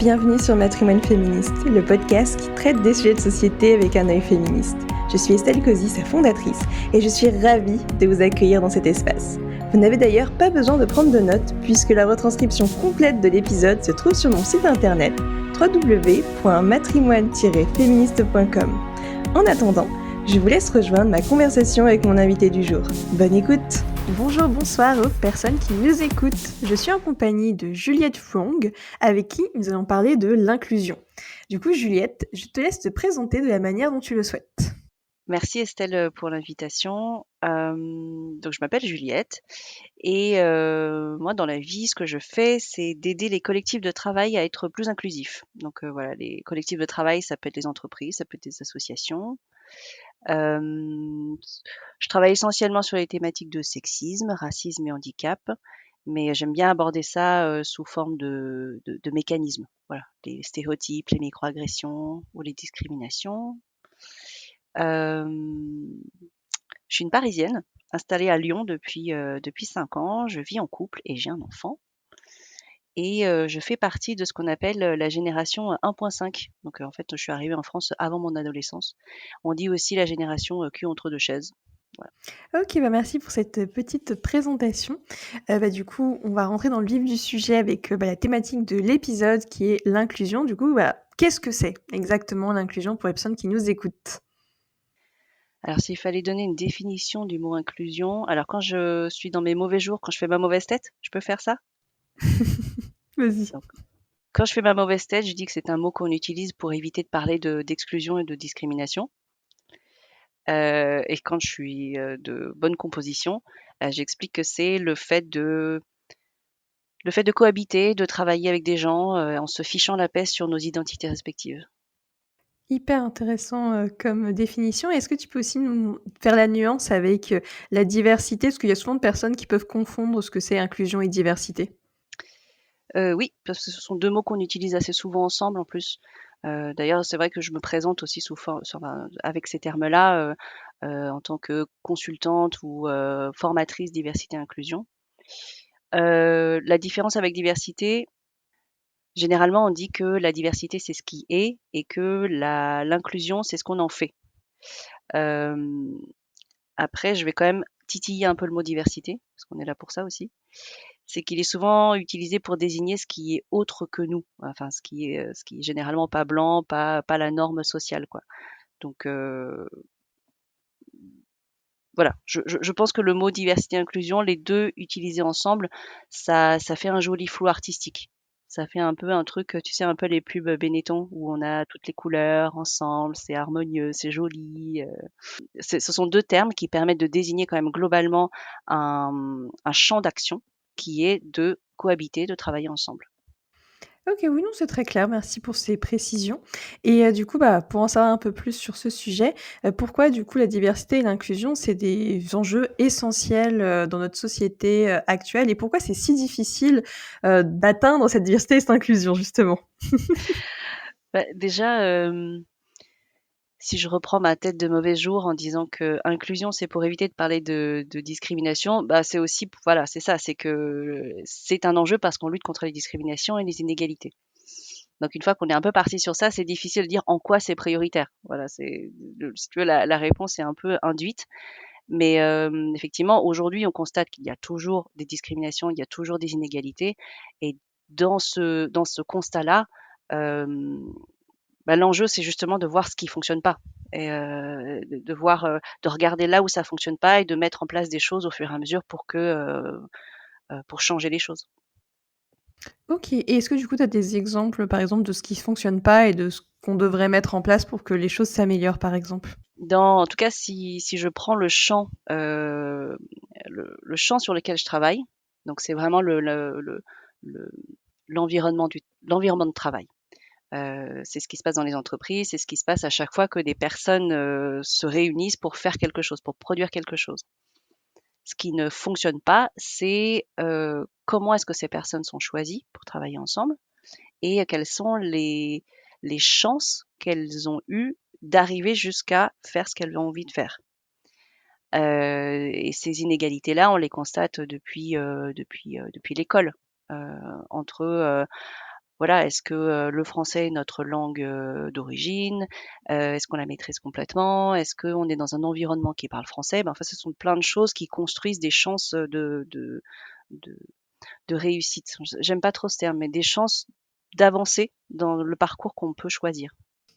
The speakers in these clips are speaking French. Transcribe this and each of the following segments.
Bienvenue sur Matrimoine Féministe, le podcast qui traite des sujets de société avec un œil féministe. Je suis Estelle Cozy, sa fondatrice, et je suis ravie de vous accueillir dans cet espace. Vous n'avez d'ailleurs pas besoin de prendre de notes, puisque la retranscription complète de l'épisode se trouve sur mon site internet www.matrimoine-féministe.com. En attendant, je vous laisse rejoindre ma conversation avec mon invité du jour. Bonne écoute! Bonjour, bonsoir aux personnes qui nous écoutent. Je suis en compagnie de Juliette Fong, avec qui nous allons parler de l'inclusion. Du coup, Juliette, je te laisse te présenter de la manière dont tu le souhaites. Merci Estelle pour l'invitation. Donc je m'appelle Juliette et moi dans la vie, ce que je fais, c'est d'aider les collectifs de travail à être plus inclusifs. Donc voilà, les collectifs de travail, ça peut être les entreprises, ça peut être des associations. Je travaille essentiellement sur les thématiques de sexisme, racisme et handicap, mais j'aime bien aborder ça sous forme de mécanismes. Voilà, les stéréotypes, les microagressions ou les discriminations. Je suis une Parisienne, installée à Lyon depuis 5 ans. Je vis en couple et j'ai un enfant et je fais partie de ce qu'on appelle, la génération, 1.5. Donc en fait, je suis arrivée en France avant mon adolescence. On dit aussi la génération, cul entre 2 chaises. Voilà. Ok, merci pour cette petite présentation. Du coup, on va rentrer dans le vif du sujet avec la thématique de l'épisode qui est l'inclusion. Du coup, qu'est-ce que c'est exactement l'inclusion pour les personnes qui nous écoutent? Alors s'il fallait donner une définition du mot inclusion, alors quand je suis dans mes mauvais jours, quand je fais ma mauvaise tête, je peux faire ça? Vas-y. Donc quand je fais ma mauvaise tête, je dis que c'est un mot qu'on utilise pour éviter de parler d'exclusion et de discrimination. Et quand je suis, de bonne composition, j'explique que c'est le fait de cohabiter, de travailler avec des gens, en se fichant la paix sur nos identités respectives. Hyper intéressant, comme définition. Est-ce que tu peux aussi nous faire la nuance avec, la diversité? Parce qu'il y a souvent de personnes qui peuvent confondre ce que c'est inclusion et diversité. Oui, parce que ce sont 2 mots qu'on utilise assez souvent ensemble en plus. D'ailleurs, c'est vrai que je me présente aussi avec ces termes-là, en tant que consultante ou, formatrice diversité inclusion. La différence avec diversité, généralement, on dit que la diversité, c'est ce qui est et que l'inclusion, c'est ce qu'on en fait. Hem, Après, je vais quand même titiller un peu le mot diversité, parce qu'on est là pour ça aussi. C'est qu'il est souvent utilisé pour désigner ce qui est autre que nous, enfin ce qui est généralement pas blanc, pas la norme sociale, quoi. Donc voilà, je pense que le mot diversité inclusion, les 2 utilisés ensemble, ça fait un joli flou artistique. Ça fait un peu un truc, tu sais, un peu les pubs Benetton où on a toutes les couleurs ensemble, c'est harmonieux, c'est joli. Ce sont 2 termes qui permettent de désigner quand même globalement un champ d'action qui est de cohabiter, de travailler ensemble. OK, oui, non, c'est très clair. Merci pour ces précisions et du coup, pour en savoir un peu plus sur ce sujet, pourquoi du coup la diversité et l'inclusion, c'est des enjeux essentiels, dans notre société, actuelle et pourquoi c'est si difficile, d'atteindre cette diversité et cette inclusion justement? Bah, déjà, si je reprends ma tête de mauvais jour en disant que inclusion, c'est pour éviter de parler de discrimination, bah, c'est aussi voilà, c'est ça, c'est que c'est un enjeu parce qu'on lutte contre les discriminations et les inégalités. Donc une fois qu'on est un peu parti sur ça, c'est difficile de dire en quoi c'est prioritaire. Voilà, si tu veux, la réponse est un peu induite. Mais effectivement, aujourd'hui, on constate qu'il y a toujours des discriminations, il y a toujours des inégalités et dans ce constat-là, hem l'enjeu, c'est justement de voir ce qui fonctionne pas et de voir, de regarder là où ça fonctionne pas et de mettre en place des choses au fur et à mesure pour changer les choses. OK et est-ce que du coup tu as des exemples, par exemple, de ce qui fonctionne pas et de ce qu'on devrait mettre en place pour que les choses s'améliorent, par exemple? En tout cas, si je prends le champ sur lequel je travaille, donc c'est vraiment le l'environnement de travail. C'est ce qui se passe dans les entreprises, c'est ce qui se passe à chaque fois que des personnes, se réunissent pour faire quelque chose, pour produire quelque chose. Ce qui ne fonctionne pas, c'est, comment est-ce que ces personnes sont choisies pour travailler ensemble et quelles sont les chances qu'elles ont eues d'arriver jusqu'à faire ce qu'elles ont envie de faire. Et ces inégalités-là, on les constate depuis l'école, entre, voilà, est-ce que, le français est notre langue, d'origine? Est-ce qu'on la maîtrise complètement? Est-ce qu'on est dans un environnement qui parle français? Ben, en fait, ce sont plein de choses qui construisent des chances, de de réussite. J'aime pas trop ce terme, mais des chances d'avancer dans le parcours qu'on peut choisir.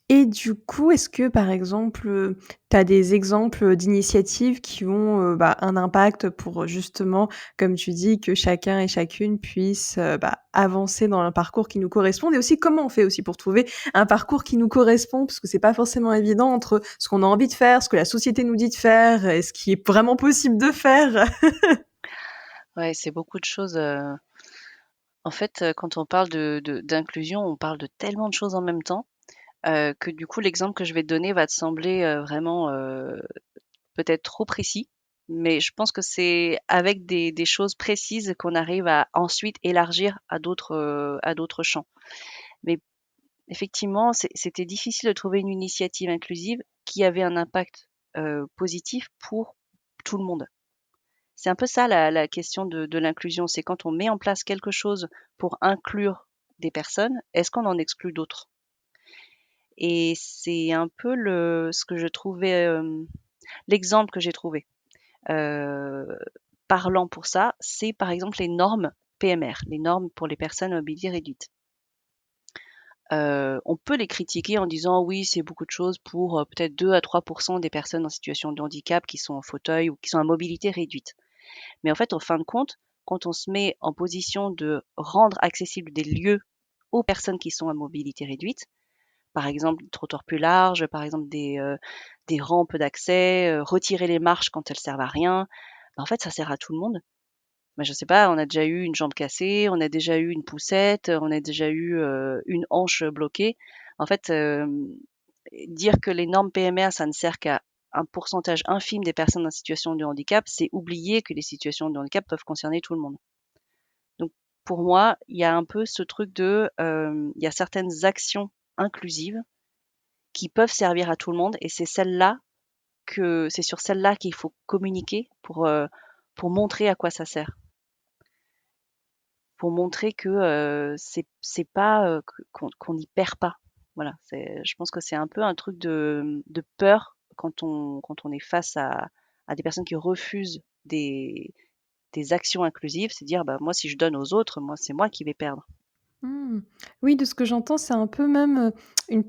Et du coup, est-ce que, par exemple, tu as des exemples d'initiatives qui ont, un impact pour, justement, comme tu dis, que chacun et chacune puisse, avancer dans un parcours qui nous corresponde? Et aussi, comment on fait aussi pour trouver un parcours qui nous correspond? Parce que c'est pas forcément évident entre ce qu'on a envie de faire, ce que la société nous dit de faire et ce qui est vraiment possible de faire. Ouais, c'est beaucoup de choses, en fait, quand on parle d'inclusion, on parle de tellement de choses en même temps, que du coup, l'exemple que je vais te donner va te sembler, vraiment, peut-être trop précis. Mais je pense que c'est avec des choses précises qu'on arrive à ensuite élargir à d'autres champs. Mais effectivement, c'était difficile de trouver une initiative inclusive qui avait un impact, positif pour tout le monde. C'est un peu ça la question de l'inclusion, c'est quand on met en place quelque chose pour inclure des personnes, est-ce qu'on en exclut d'autres? Et c'est un peu le ce que je trouvais, l'exemple que j'ai trouvé, heu, parlant pour ça, c'est par exemple les normes PMR, les normes pour les personnes à mobilité réduite. On peut les critiquer en disant: «Oui, c'est beaucoup de choses pour, peut-être 2 à 3 des personnes en situation de handicap qui sont en fauteuil ou qui sont à mobilité réduite». Mais en fait, en fin de compte, quand on se met en position de rendre accessibles des lieux aux personnes qui sont à mobilité réduite, par exemple, des trottoirs plus larges, par exemple des rampes d'accès, retirer les marches quand elles servent à rien, en fait, ça sert à tout le monde. Bah, je sais pas, on a déjà eu une jambe cassée, on a déjà eu une poussette, on a déjà eu, une hanche bloquée. En fait, dire que les normes PMR, ça ne sert qu'à un pourcentage infime des personnes en situation de handicap, c'est oublier que les situations de handicap peuvent concerner tout le monde. Donc pour moi, il y a un peu ce truc de, il y a certaines actions inclusives qui peuvent servir à tout le monde et c'est sur celles-là qu'il faut communiquer pour montrer à quoi ça sert. Pour montrer que, c'est pas, qu'on n'y perd pas. Voilà, je pense que c'est un peu un truc de peur quand on est face à des personnes qui refusent des actions inclusives, c'est dire: «Bah, moi, si je donne aux autres, moi, c'est moi qui vais perdre». Mmh. Oui, de ce que j'entends, c'est un peu même, une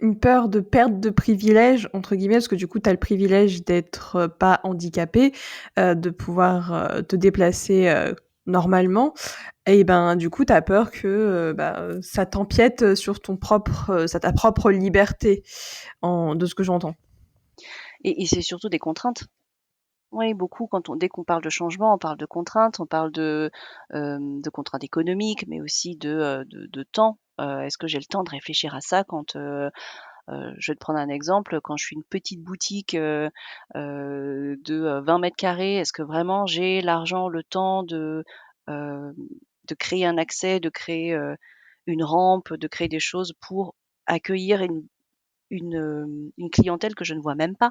une peur de «perte de privilèges» entre guillemets, parce que du coup, tu as le privilège d'être, pas handicapé, de pouvoir, te déplacer, normalement et ben, du coup, tu as peur que, ça t'empiète, sur ton propre, sur ta propre liberté de ce que j'entends. Et c'est surtout des contraintes. Oui, beaucoup dès qu'on parle de changement, on parle de contraintes, on parle de contraintes économiques, mais aussi de temps. Est-ce que j'ai le temps de réfléchir à ça quand, je vais te prendre un exemple, quand je suis une petite boutique, de, 20 m², est-ce que vraiment j'ai l'argent, le temps heu, de créer un accès, de créer, une rampe, de créer des choses pour accueillir une clientèle que je ne vois même pas?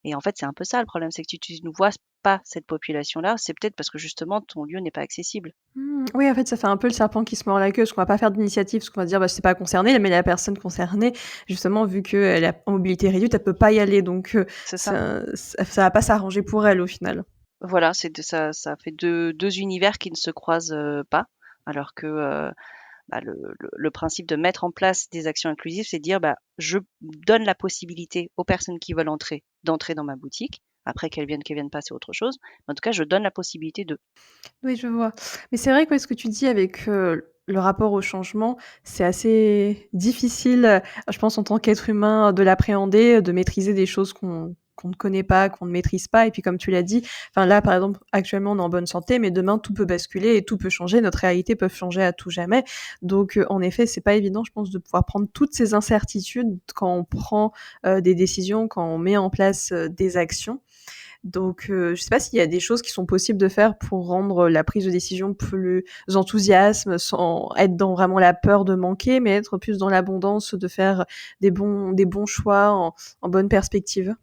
Et en fait, c'est un peu ça le problème, c'est que si tu ne vois pas cette population-là, c'est peut-être parce que justement ton lieu n'est pas accessible. Mmh, oui, en fait, ça fait un peu le serpent qui se mord la queue, parce qu'on va pas faire d'initiative, parce qu'on va se dire: «Bah, c'est pas concerné», mais la personne concernée, justement, vu qu'elle est en mobilité réduite, elle peut pas y aller, donc C'est ça. ça va pas s'arranger pour elle, au final. Voilà, c'est de ça fait deux univers qui ne se croisent, pas, alors que, bah, le principe de mettre en place des actions inclusives, c'est de dire: «Bah, je donne la possibilité aux personnes qui veulent d'entrer dans ma boutique. Après qu'elles viennent pas, c'est autre chose. Mais en tout cas, je donne la possibilité de». Oui, je vois. Mais c'est vrai que, ouais, ce que tu dis avec, le rapport au changement, c'est assez difficile, je pense en tant qu'être humain, de l'appréhender, de maîtriser des choses qu'on ne connaît pas, qu'on ne maîtrise pas et puis comme tu l'as dit, enfin là, par exemple, actuellement, on est en bonne santé, mais demain, tout peut basculer et tout peut changer. Notre réalité peut changer à tout jamais. Donc, en effet, c'est pas évident, je pense, de pouvoir prendre toutes ces incertitudes quand on prend, des décisions, quand on met en place, des actions. Donc, je sais pas s'il y a des choses qui sont possibles de faire pour rendre la prise de décision plus enthousiasme, sans être dans vraiment la peur de manquer, mais être plus dans l'abondance, de faire des bons choix en bonne perspective.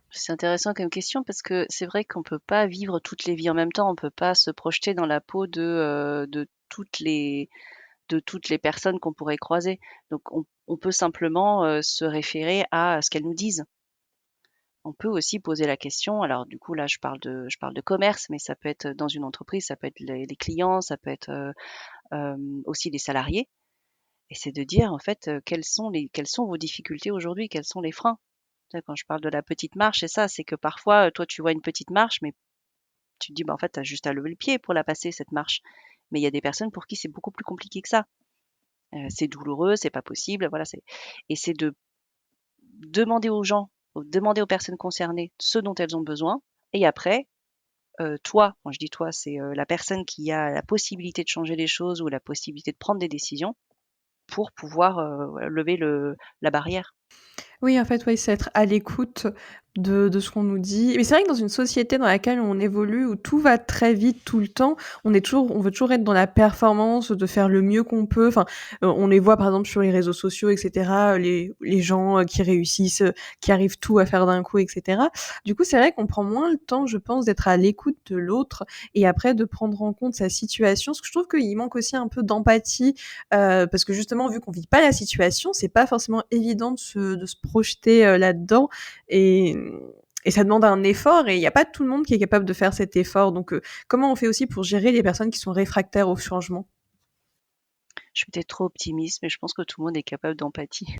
C'est intéressant comme question parce que c'est vrai qu'on peut pas vivre toutes les vies en même temps. On peut pas se projeter dans la peau de toutes de toutes les personnes qu'on pourrait croiser. Donc on peut simplement, se référer à ce qu'elles nous disent. On peut aussi poser la question, alors du coup là je parle de commerce, mais ça peut être dans une entreprise, ça peut être les clients, ça peut être, aussi les salariés, et c'est de dire en fait, quelles sont vos difficultés aujourd'hui? Quels sont les freins? Tu sais, quand je parle de la petite marche, c'est ça, c'est que parfois, toi tu vois une petite marche, mais tu te dis: «Bah, en fait, tu as juste à lever le pied pour la passer cette marche». Mais il y a des personnes pour qui c'est beaucoup plus compliqué que ça. C'est douloureux, c'est pas possible, voilà, c'est de demander aux gens, demander aux personnes concernées ce dont elles ont besoin, et après, toi, quand je dis toi, c'est, la personne qui a la possibilité de changer les choses ou la possibilité de prendre des décisions pour pouvoir, voilà, lever la barrière. Oui, en fait, oui, c'est être à l'écoute de ce qu'on nous dit. Mais c'est vrai que dans une société dans laquelle on évolue, où tout va très vite tout le temps, on veut toujours être dans la performance, de faire le mieux qu'on peut. Enfin, on les voit par exemple sur les réseaux sociaux, et cetera, les gens, qui réussissent, qui arrivent tout à faire d'un coup, et cetera. Du coup, c'est vrai qu'on prend moins le temps, je pense, d'être à l'écoute de l'autre et après de prendre en compte sa situation. Parce que je trouve qu'il manque aussi un peu d'empathie, parce que justement, vu qu'on vit pas la situation, c'est pas forcément évident de se projeter là-dedans et, et ça demande un effort et il n'y a pas tout le monde qui est capable de faire cet effort. Donc, comment on fait aussi pour gérer les personnes qui sont réfractaires au changement? Je suis peut-être trop optimiste, mais je pense que tout le monde est capable d'empathie.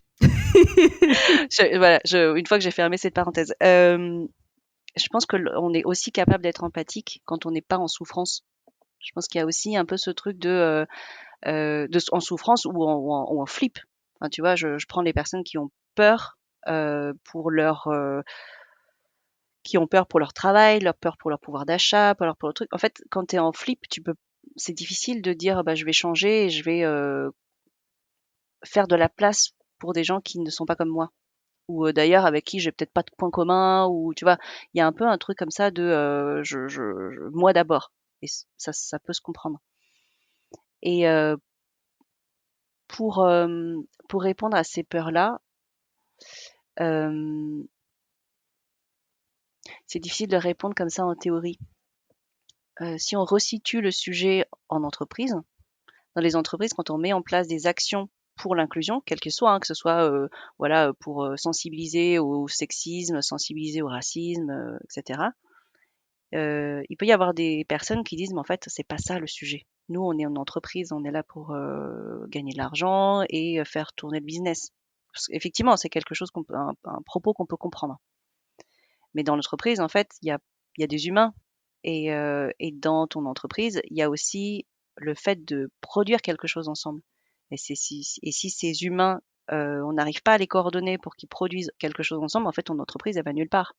Voilà, une fois que j'ai fermé cette parenthèse, je pense que on est aussi capable d'être empathique quand on n'est pas en souffrance. Je pense qu'il y a aussi un peu ce truc en souffrance ou en flip. Enfin, tu vois, je prends les personnes qui ont peur, pour qui ont peur pour leur travail, leur peur pour leur pouvoir d'achat, peur pour leur truc. En fait, quand tu es en flip, c'est difficile de dire: «Bah, je vais changer et je vais, faire de la place pour des gens qui ne sont pas comme moi». Ou, d'ailleurs avec qui j'ai peut-être pas de points communs, ou tu vois? Il y a un peu un truc comme ça de, moi d'abord, et ça peut se comprendre, et pour répondre à ces peurs-là, hem, c'est difficile de répondre comme ça en théorie. Si on resitue le sujet en entreprise, dans les entreprises, quand on met en place des actions pour l'inclusion, quelle qu'elle soit, hein, que ce soit, voilà, pour, sensibiliser au sexisme, sensibiliser au racisme, et cetera. Il peut y avoir des personnes qui disent: «Mais en fait, c'est pas ça le sujet. Nous, on est une entreprise, on est là pour, gagner de l'argent et faire tourner le business». Parce qu'effectivement, c'est quelque chose un propos qu'on peut comprendre. Mais dans l'entreprise, en fait, il y a des humains, et dans ton entreprise, il y a aussi le fait de produire quelque chose ensemble, et si ces humains, on n'arrive pas à les coordonner pour qu'ils produisent quelque chose ensemble, en fait, ton entreprise, elle va nulle part.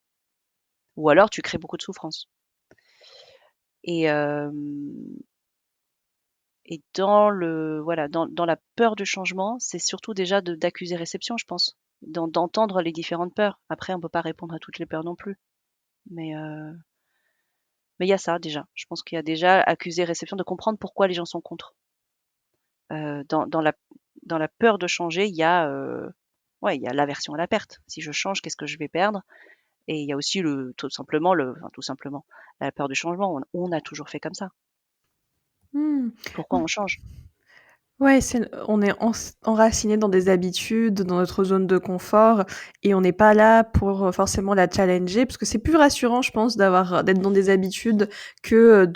Ou alors tu crées beaucoup de souffrance. Et dans le voilà, dans la peur du changement, c'est surtout déjà d'accuser réception, je pense. D'entendre les différentes peurs. Après, on peut pas répondre à toutes les peurs non plus. Mais il y a ça déjà. Je pense qu'il y a déjà accuser réception, de comprendre pourquoi les gens sont contre. Dans la peur de changer, il y a, ouais, il y a l'aversion à la perte. Si je change, qu'est-ce que je vais perdre? Et il y a aussi tout simplement, la peur du changement. On a toujours fait comme ça. Mmh. Pourquoi on change? Ouais, on est enraciné dans des habitudes, dans notre zone de confort et on n'est pas là pour, forcément la challenger parce que c'est plus rassurant, je pense, d'être dans des habitudes que,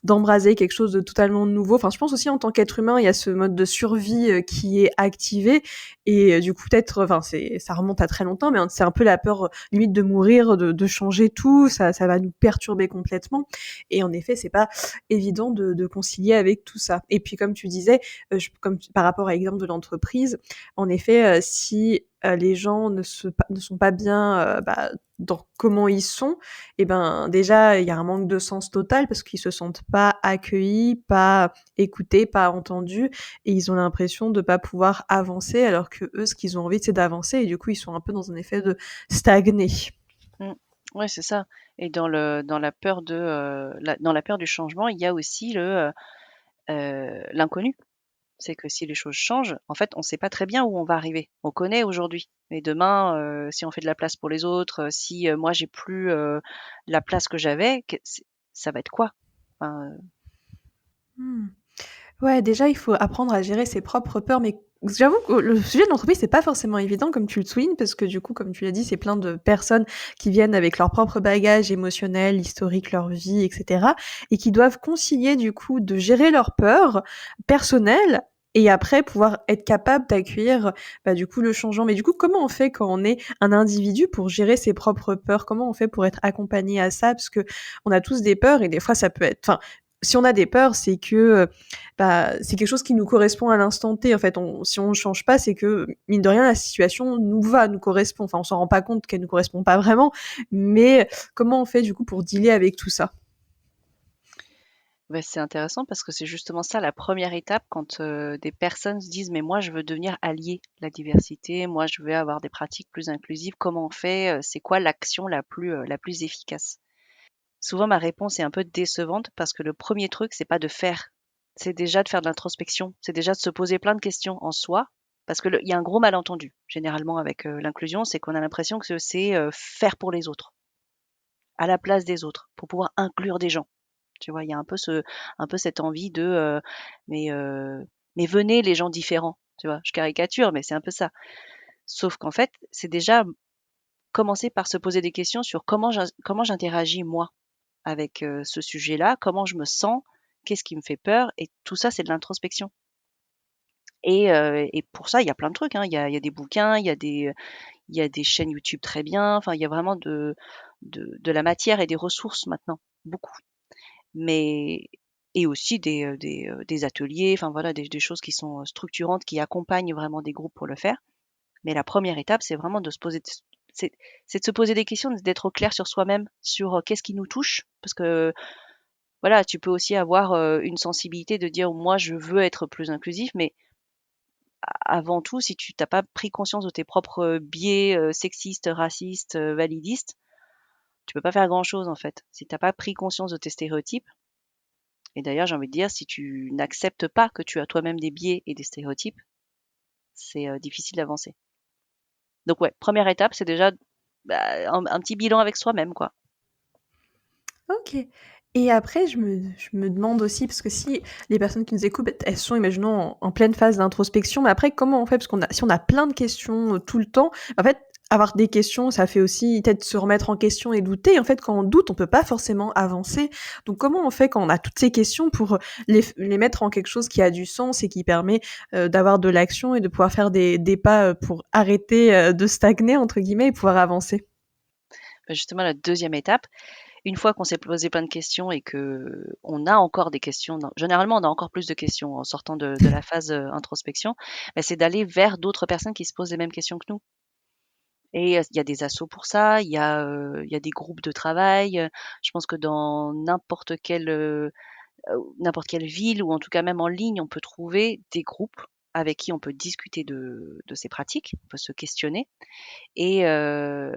d'embraser quelque chose de totalement nouveau. Enfin, je pense aussi en tant qu'être humain, il y a ce mode de survie, qui est activé et du coup peut-être, enfin ça remonte à très longtemps, mais c'est un peu la peur, limite de mourir, de changer tout, ça va nous perturber complètement et en effet, c'est pas évident de concilier avec tout ça et puis comme tu disais, par rapport à l'exemple de l'entreprise, en effet, si les gens ne sont pas bien dans comment ils sont, et ben déjà il y a un manque de sens total parce qu'ils se sentent pas accueillis, pas écoutés, pas entendus et ils ont l'impression de pas pouvoir avancer alors que eux ce qu'ils ont envie c'est d'avancer et du coup ils sont un peu dans un effet de stagner. Mmh. Ouais, c'est ça, et dans la peur du changement, il y a aussi l'inconnu. C'est que si les choses changent, en fait, on ne sait pas très bien où on va arriver. On connaît aujourd'hui, mais demain, si on fait de la place pour les autres, si, moi j'ai plus, la place que j'avais, ça va être quoi? Enfin, Mmh. Ouais, déjà, il faut apprendre à gérer ses propres peurs, mais j'avoue que le sujet de l'entreprise, c'est pas forcément évident comme tu le soulignes, parce que du coup, comme tu l'as dit, c'est plein de personnes qui viennent avec leur propre bagage émotionnel, historique, leur vie, et cetera, et qui doivent concilier du coup de gérer leurs peurs personnelles et après pouvoir être capable d'accueillir, bah, du coup, le changement. Mais du coup, comment on fait quand on est un individu pour gérer ses propres peurs? Comment on fait pour être accompagné à ça? Parce que on a tous des peurs et des fois ça peut être enfin, si on a des peurs, c'est que, bah, c'est quelque chose qui nous correspond à l'instant T. En fait, si on ne change pas, c'est que, mine de rien, la situation nous va, nous correspond. Enfin, on s'en rend pas compte qu'elle nous correspond pas vraiment. Mais comment on fait, du coup, pour dealer avec tout ça? Bah, c'est intéressant parce que c'est justement ça la première étape quand, des personnes se disent: «Mais moi je veux devenir allié de la diversité, moi je veux avoir des pratiques plus inclusives, comment on fait? C'est quoi l'action la plus efficace?» Souvent ma réponse est un peu décevante parce que le premier truc c'est pas de faire, c'est déjà de faire de l'introspection, c'est déjà de se poser plein de questions en soi. Parce que il y a un gros malentendu généralement avec, l'inclusion, c'est qu'on a l'impression que c'est, faire pour les autres, à la place des autres, pour pouvoir inclure des gens. Tu vois? Il y a un peu cette envie de, mais heu, mais venez les gens différents, tu vois? Je caricature, mais c'est un peu ça. Sauf qu'en fait, c'est déjà commencer par se poser des questions sur comment j'interagis moi avec, ce sujet-là, comment je me sens, qu'est-ce qui me fait peur et tout ça, c'est de l'introspection et pour ça, il y a plein de trucs, hein. Il y a des bouquins, il y a des chaînes YouTube très bien, enfin, il y a vraiment de la matière et des ressources maintenant, beaucoup. Mais et aussi des ateliers, enfin voilà, des choses qui sont, structurantes, qui accompagnent vraiment des groupes pour le faire. Mais la première étape, c'est vraiment de se poser c'est c'est de se poser des questions, d'être au clair sur soi-même, sur, qu'est-ce qui nous touche? Parce que, voilà, tu peux aussi avoir, une sensibilité de dire: «Moi, je veux être plus inclusif», mais avant tout, si tu tu pas pris conscience de tes propres, biais, sexistes, racistes, validistes, tu peux pas faire grand-chose, en fait. Si tu pas pris conscience de tes stéréotypes. Et d'ailleurs, j'ai envie de dire, si tu n'acceptes pas que tu as toi-même des biais et des stéréotypes, c'est, difficile d'avancer. Donc ouais, première étape, c'est déjà, bah, un petit bilan avec soi-même, quoi. OK. Et après, je me demande aussi, parce que si les personnes qui nous écoutent, elles sont, imaginons, en pleine phase d'introspection, mais après, comment on fait? Parce qu'on a si on a plein de questions, tout le temps, en fait, avoir des questions, ça fait aussi peut-être se remettre en question et douter. En fait, quand on doute, on peut pas forcément avancer. Donc comment on fait quand on a toutes ces questions pour les mettre en quelque chose qui a du sens et qui permet, d'avoir de l'action et de pouvoir faire des pas, pour arrêter, de «stagner» entre guillemets et pouvoir avancer? Bah, justement, la deuxième étape, une fois qu'on s'est posé plein de questions et qu'on a encore des questions généralement, on a encore plus de questions en sortant de la phase, introspection, bah, c'est d'aller vers d'autres personnes qui se posent les mêmes questions que nous et il y a des assos pour ça, il y a des groupes de travail, je pense que dans n'importe quelle ville ou en tout cas même en ligne, on peut trouver des groupes avec qui on peut discuter de ces pratiques, on peut se questionner et heu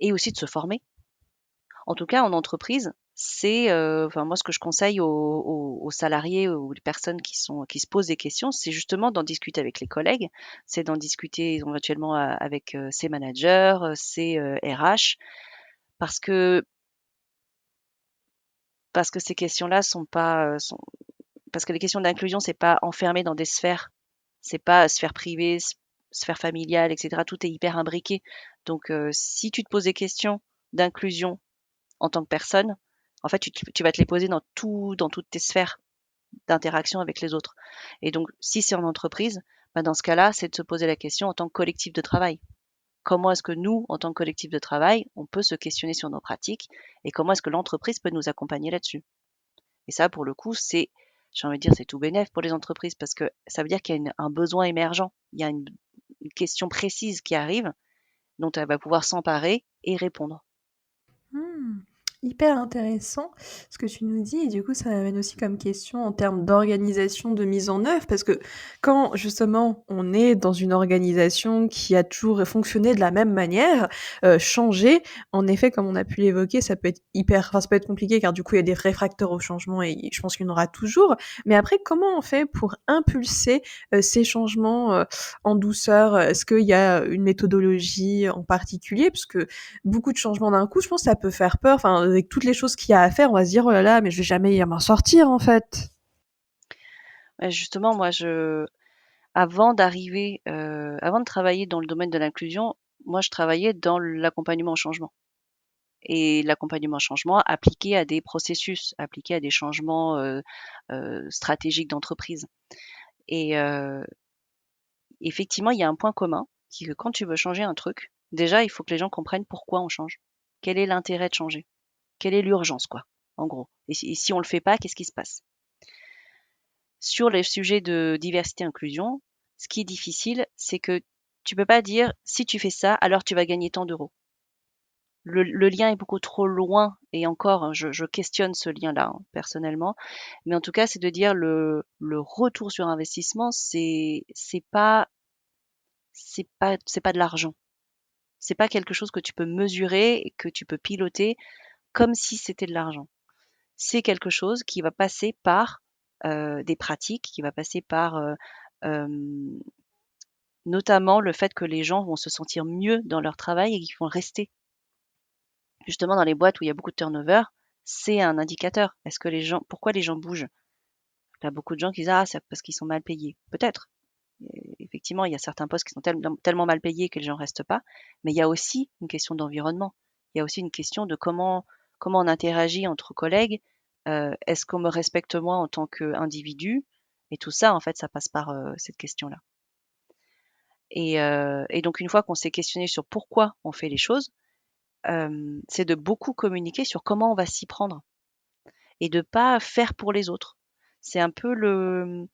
et aussi de se former. En tout cas, en entreprise, c'est, enfin moi ce que je conseille aux salariés ou les personnes qui se posent des questions, c'est justement d'en discuter avec les collègues, c'est d'en discuter éventuellement avec, ses managers, ses, RH parce que ces questions-là sont pas, sont parce que les questions d'inclusion, c'est pas enfermé dans des sphères. C'est pas sphère privée, sphère familiale et cetera. Tout est hyper imbriqué. Donc si tu te poses des questions d'inclusion en tant que personne, en fait, tu vas te les poser dans toutes tes sphères d'interaction avec les autres. Et donc si c'est en entreprise, bah, dans ce cas-là, c'est de se poser la question en tant que collectif de travail. Comment est-ce que nous, en tant que collectif de travail, on peut se questionner sur nos pratiques et comment est-ce que l'entreprise peut nous accompagner là-dessus? Et ça, pour le coup, j'ai envie de dire, c'est tout bénef pour les entreprises parce que ça veut dire qu'il y a un besoin émergent. Il y a une question précise qui arrive dont elle va pouvoir s'emparer et répondre. Mmh. Hyper intéressant ce que tu nous dis et du coup, ça m'amène aussi comme question en termes d'organisation, de mise en œuvre parce que quand justement on est dans une organisation qui a toujours fonctionné de la même manière, changer, en effet, comme on a pu l'évoquer, ça peut être ça peut être compliqué car du coup, il y a des réfractaires au changement et je pense qu'il y en aura toujours. Mais après, comment on fait pour impulser, ces changements, en douceur? Est-ce qu'il y a une méthodologie en particulier? Parce que beaucoup de changements d'un coup, je pense que ça peut faire peur. Enfin, avec toutes les choses qu'il y a à faire, on va se dire: «Oh là là, mais je vais jamais y m'en sortir, en fait». Justement, moi, avant d'arriver, avant de travailler dans le domaine de l'inclusion, moi, je travaillais dans l'accompagnement au changement et l'accompagnement au changement appliqué à des processus, appliqué à des changements, stratégiques d'entreprise et effectivement, il y a un point commun qui est que quand tu veux changer un truc, déjà, il faut que les gens comprennent pourquoi on change. Quel est l'intérêt de changer? Quelle est l'urgence, quoi, en gros? Et si on le fait pas, qu'est-ce qui se passe? Sur les sujets de diversité inclusion, ce qui est difficile, c'est que tu peux pas dire si tu fais ça, alors tu vas gagner tant d'euros. Le lien est beaucoup trop loin et encore, hein, je questionne ce lien-là, hein, personnellement. Mais en tout cas, c'est de dire le retour sur investissement, c'est pas de l'argent. C'est pas quelque chose que tu peux mesurer et que tu peux piloter comme si c'était de l'argent. C'est quelque chose qui va passer par des pratiques, qui va passer par notamment le fait que les gens vont se sentir mieux dans leur travail et qu'ils vont rester. Justement, dans les boîtes où il y a beaucoup de turnover, c'est un indicateur. Pourquoi les gens bougent? Il y a beaucoup de gens qui disent ah c'est parce qu'ils sont mal payés. Peut-être. Effectivement, il y a certains postes qui sont tellement mal payés que les gens restent pas. Mais il y a aussi une question d'environnement. Il y a aussi une question de comment on interagit entre collègues. Est-ce qu'on me respecte moi en tant qu'individu? Et tout ça, en fait, ça passe par cette question-là. Et donc, une fois qu'on s'est questionné sur pourquoi on fait les choses, c'est de beaucoup communiquer sur comment on va s'y prendre et de pas faire pour les autres. C'est un peu le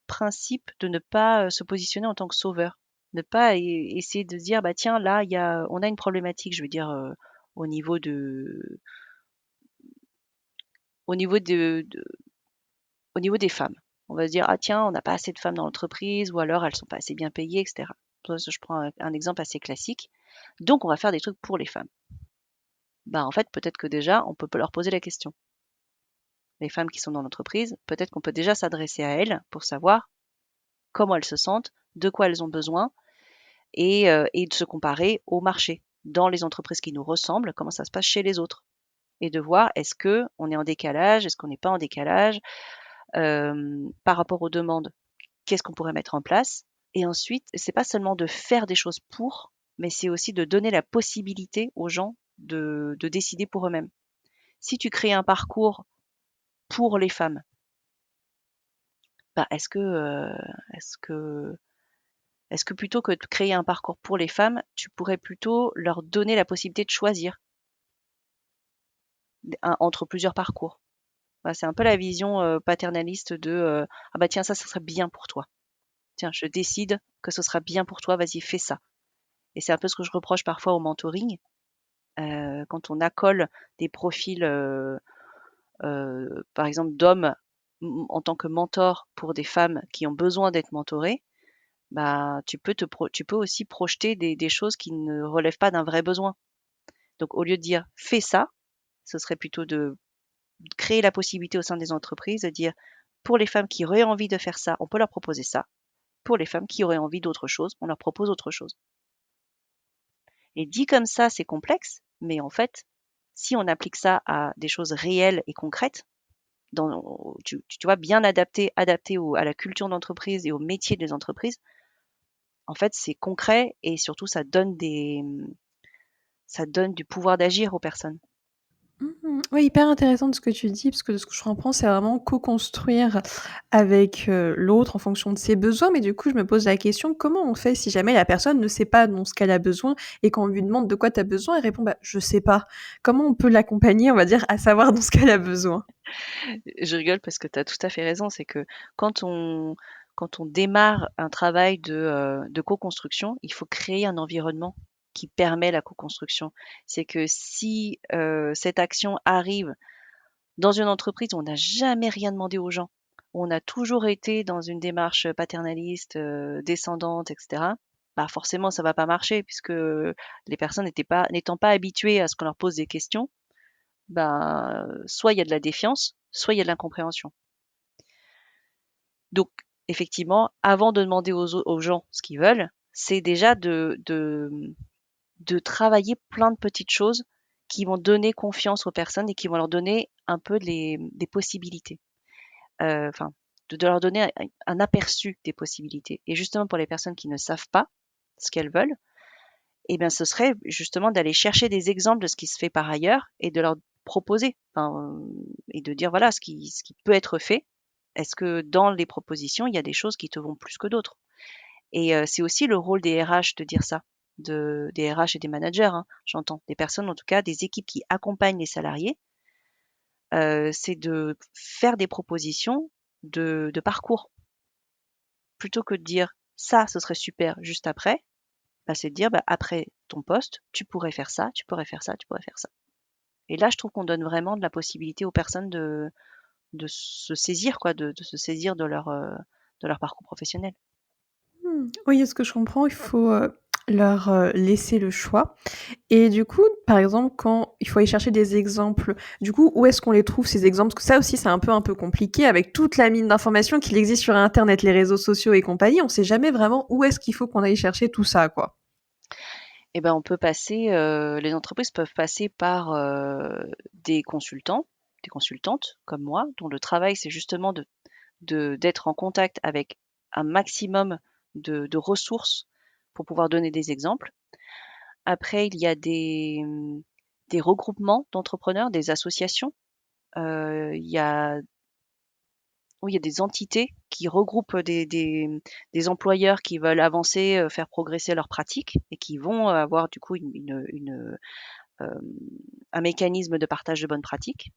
principe de ne pas se positionner en tant que sauveur, ne pas essayer de dire bah tiens là on a une problématique, je veux dire au niveau de au niveau de au niveau des femmes. On va se dire ah tiens on n'a pas assez de femmes dans l'entreprise ou alors elles sont pas assez bien payées, etc. Je prends un exemple assez classique. Donc on va faire des trucs pour les femmes. Bah en fait peut-être que déjà on peut leur poser la question. Les femmes qui sont dans l'entreprise, peut-être qu'on peut déjà s'adresser à elles pour savoir comment elles se sentent, de quoi elles ont besoin et de se comparer au marché. Dans les entreprises qui nous ressemblent, comment ça se passe chez les autres. Et de voir est-ce qu'on est en décalage, est-ce qu'on n'est pas en décalage, par rapport aux demandes, qu'est-ce qu'on pourrait mettre en place. Et ensuite, c'est pas seulement de faire des choses pour, mais c'est aussi de donner la possibilité aux gens de décider pour eux-mêmes. Si tu crées un parcours pour les femmes, bah est-ce que plutôt que de créer un parcours pour les femmes, tu pourrais plutôt leur donner la possibilité de choisir entre plusieurs parcours? Voilà, c'est un peu la vision paternaliste de ah bah tiens, ça serait bien pour toi. Tiens, je décide que ce sera bien pour toi, vas-y, fais ça. Et c'est un peu ce que je reproche parfois au mentoring, quand on accole des profils, par exemple, d'hommes en tant que mentor pour des femmes qui ont besoin d'être mentorées. Bah, tu peux aussi projeter des choses qui ne relèvent pas d'un vrai besoin. Donc, au lieu de dire fais ça, ce serait plutôt de créer la possibilité au sein des entreprises de dire pour les femmes qui auraient envie de faire ça, on peut leur proposer ça. Pour les femmes qui auraient envie d'autre chose, on leur propose autre chose. Et dit comme ça, c'est complexe, mais en fait, si on applique ça à des choses réelles et concrètes, tu vois, bien adapté à la culture d'entreprise et au métier des entreprises, en fait, c'est concret et surtout, ça donne du pouvoir d'agir aux personnes. Oui, hyper intéressant de ce que tu dis, parce que de ce que je comprends, c'est vraiment co-construire avec, l'autre en fonction de ses besoins. Mais du coup, je me pose la question, comment on fait si jamais la personne ne sait pas dont ce qu'elle a besoin et qu'on lui demande: «De quoi tu as besoin?» elle répond: «Bah, je sais pas». Comment on peut l'accompagner, on va dire, à savoir dont ce qu'elle a besoin? Je rigole parce que tu as tout à fait raison, c'est que quand on quand on démarre un travail de co-construction, il faut créer un environnement qui permet la co-construction. C'est que si, cette action arrive dans une entreprise où on n'a jamais rien demandé aux gens, où on a toujours été dans une démarche paternaliste, descendante et cetera, bah, forcément ça va pas marcher puisque les personnes n'étant pas habituées à ce qu'on leur pose des questions, ben, soit il y a de la défiance, soit il y a de l'incompréhension. Donc effectivement, avant de demander aux gens ce qu'ils veulent, c'est déjà de travailler plein de petites choses qui vont donner confiance aux personnes et qui vont leur donner un peu des possibilités. enfin, de leur donner un aperçu des possibilités. Et justement, pour les personnes qui ne savent pas ce qu'elles veulent, eh bien, ce serait justement d'aller chercher des exemples de ce qui se fait par ailleurs et de leur proposer, et de dire voilà ce qui peut être fait. Est-ce que dans les propositions, il y a des choses qui te vont plus que d'autres? Et c'est aussi le rôle des RH de dire ça, des RH et des managers, hein, j'entends, des personnes en tout cas, des équipes qui accompagnent les salariés, c'est de faire des propositions de parcours. Plutôt que de dire ça, ce serait super juste après, bah, c'est de dire bah, après ton poste, tu pourrais faire ça, tu pourrais faire ça, tu pourrais faire ça. Et là, je trouve qu'on donne vraiment de la possibilité aux personnes de se saisir, quoi, de se saisir de leur parcours professionnel. Oui, ce que je comprends, il faut, leur, laisser le choix et du coup, par exemple, quand il faut aller chercher des exemples, du coup, où est-ce qu'on les trouve ces exemples? Parce que ça aussi, c'est un peu compliqué avec toute la mine d'informations qu'il existe sur internet, les réseaux sociaux et compagnie, on sait jamais vraiment où est-ce qu'il faut qu'on aille chercher tout ça, quoi. Et ben, on peut passer, les entreprises peuvent passer par des consultants, des consultantes comme moi, dont le travail c'est justement d'être en contact avec un maximum de ressources pour pouvoir donner des exemples. Après, il y a des regroupements d'entrepreneurs, des associations. Il y a Oui, il y a des entités qui regroupent des employeurs qui veulent avancer, faire progresser leurs pratiques et qui vont avoir du coup hem, un mécanisme de partage de bonnes pratiques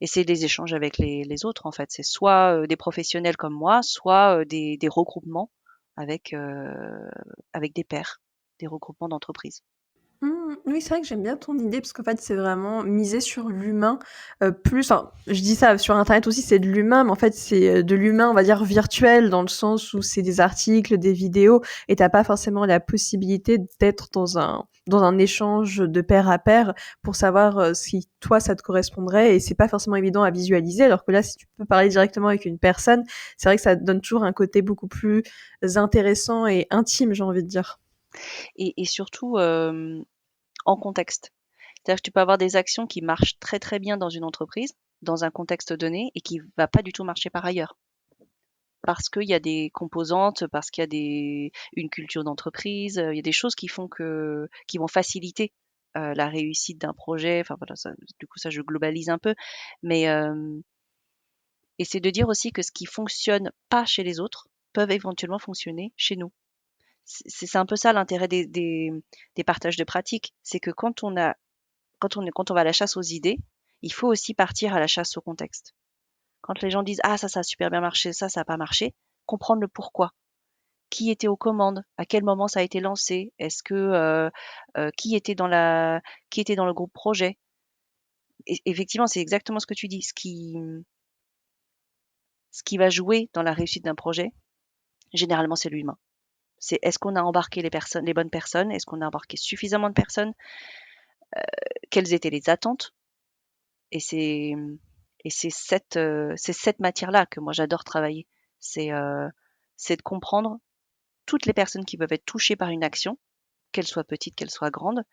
et c'est des échanges avec les autres en fait. C'est soit, des professionnels comme moi, soit, des regroupements avec, avec des pairs, des regroupements d'entreprises. Oui, c'est vrai que j'aime bien ton idée parce qu'en fait, c'est vraiment miser sur l'humain, plus enfin, je dis ça sur internet aussi, c'est de l'humain, mais en fait, c'est, de l'humain, on va dire virtuel dans le sens où c'est des articles, des vidéos et tu pas forcément la possibilité d'être dans un échange de pair à pair pour savoir, si toi ça te correspondrait et c'est pas forcément évident à visualiser. Alors que là, si tu peux parler directement avec une personne, c'est vrai que ça donne toujours un côté beaucoup plus intéressant et intime, j'ai envie de dire. Et surtout, en contexte. C'est-à-dire que tu peux avoir des actions qui marchent très, très bien dans une entreprise, dans un contexte donné et qui va pas du tout marcher par ailleurs. Parce qu'il y a des composantes, parce qu'il y a une culture d'entreprise, il y a des choses qui vont faciliter, la réussite d'un projet. Enfin voilà, ça du coup, ça je globalise un peu, mais et c'est de dire aussi que ce qui fonctionne pas chez les autres, peuvent éventuellement fonctionner chez nous. C'est un peu ça l'intérêt des partages de pratiques. C'est que quand on va à la chasse aux idées, il faut aussi partir à la chasse au contexte. Quand les gens disent: «Ah ça a super bien marché, ça a pas marché», comprendre le pourquoi. Qui était aux commandes? À quel moment ça a été lancé? Est-ce que, qui était dans le groupe projet? Et effectivement, c'est exactement ce que tu dis. Ce qui va jouer dans la réussite d'un projet, généralement, c'est l'humain. C'est est-ce qu'on a embarqué les bonnes personnes? Est-ce qu'on a embarqué suffisamment de personnes? Quelles étaient les attentes? Et c'est cette matière-là que moi j'adore travailler. C'est, heu, c'est de comprendre toutes les personnes qui peuvent être touchées par une action, qu'elle soit petite, qu'elle soit grande,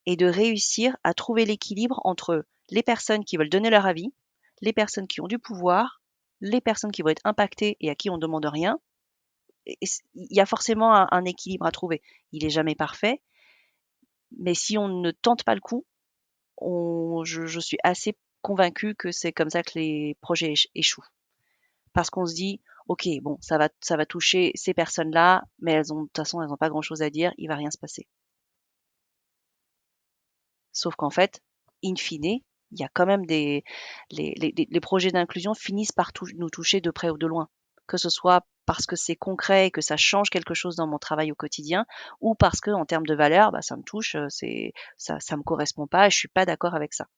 et de réussir à trouver l'équilibre entre les personnes qui veulent donner leur avis, les personnes qui ont du pouvoir, les personnes qui vont être impactées et à qui on ne demande rien. Et il y a forcément un équilibre à trouver. Il est jamais parfait, mais si on ne tente pas le coup, je suis assez convaincue que c'est comme ça que les projets échouent. Parce qu'on se dit, ok, bon, ça va toucher ces personnes-là, mais de toute façon, elles n'ont pas grand-chose à dire, il va rien se passer. Sauf qu'en fait, in fine, il y a quand même les projets d'inclusion finissent par nous toucher de près ou de loin. Que ce soit parce que c'est concret et que ça change quelque chose dans mon travail au quotidien, ou parce que en termes de valeur, bah, ça me touche, ça me correspond pas et je suis pas d'accord avec ça.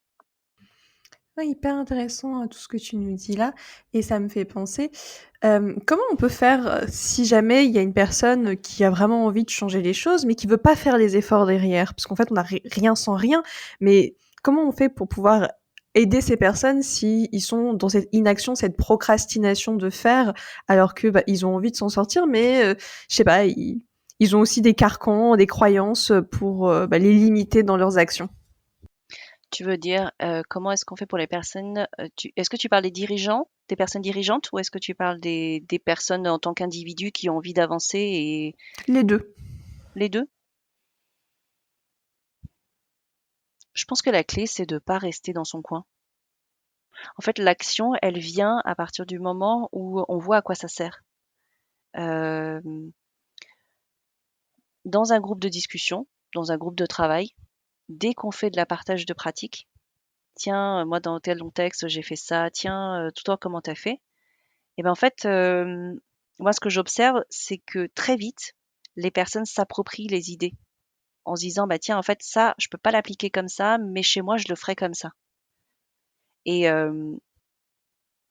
Ouais, hyper intéressant, tout ce que tu nous dis là et ça me fait penser, comment on peut faire, si jamais il y a une personne qui a vraiment envie de changer les choses, mais qui veut pas faire les efforts derrière? Parce qu'en fait, on a rien sans rien, mais comment on fait pour pouvoir aider ces personnes si ils sont dans cette inaction, cette procrastination de faire, alors que, bah, ils ont envie de s'en sortir, mais je sais pas, ils ont aussi des carcans, des croyances, pour, bah, les limiter dans leurs actions? Tu veux dire, comment est-ce qu'on fait pour les personnes, est-ce que tu parles des dirigeants, des personnes dirigeantes ou est-ce que tu parles des personnes en tant qu'individus qui ont envie d'avancer et Les deux. les 2? Je pense que la clé, c'est de pas rester dans son coin. En fait, l'action, elle vient à partir du moment où on voit à quoi ça sert. Hem, Dans un groupe de discussion, dans un groupe de travail, dès qu'on fait de la partage de pratiques, «Tiens, moi dans tel contexte, j'ai fait ça. Tiens, toi comment t'as fait?» Et ben, en fait, moi ce que j'observe, c'est que très vite, les personnes s'approprient les idées en se disant: «Bah tiens, en fait ça, je peux pas l'appliquer comme ça, mais chez moi je le ferai comme ça» et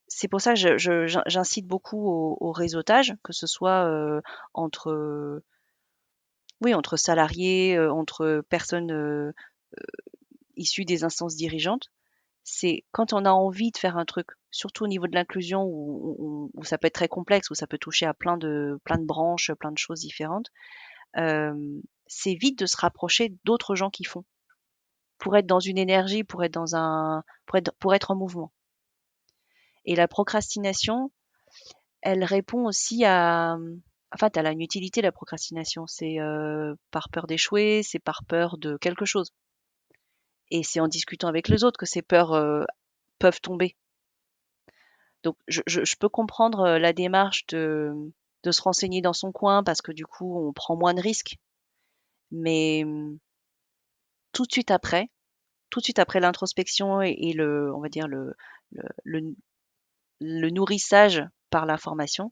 c'est pour ça que j'incite beaucoup au réseautage, que ce soit, entre, oui, entre salariés, entre personnes, issues des instances dirigeantes. C'est quand on a envie de faire un truc, surtout au niveau de l'inclusion où ça peut être très complexe, où ça peut toucher à plein de branches, plein de choses différentes, c'est vite de se rapprocher d'autres gens qui font, pour être dans une énergie, pour être en mouvement. Et la procrastination, elle répond aussi à, en fait, elle a une utilité la procrastination. C'est, par peur d'échouer, c'est par peur de quelque chose et c'est en discutant avec les autres que ces peurs, peuvent tomber. Donc je peux comprendre, la démarche de se renseigner dans son coin parce que du coup, on prend moins de risques. Mais, tout de suite après tout de suite après l'introspection et le on va dire le le le nourrissage par l'information,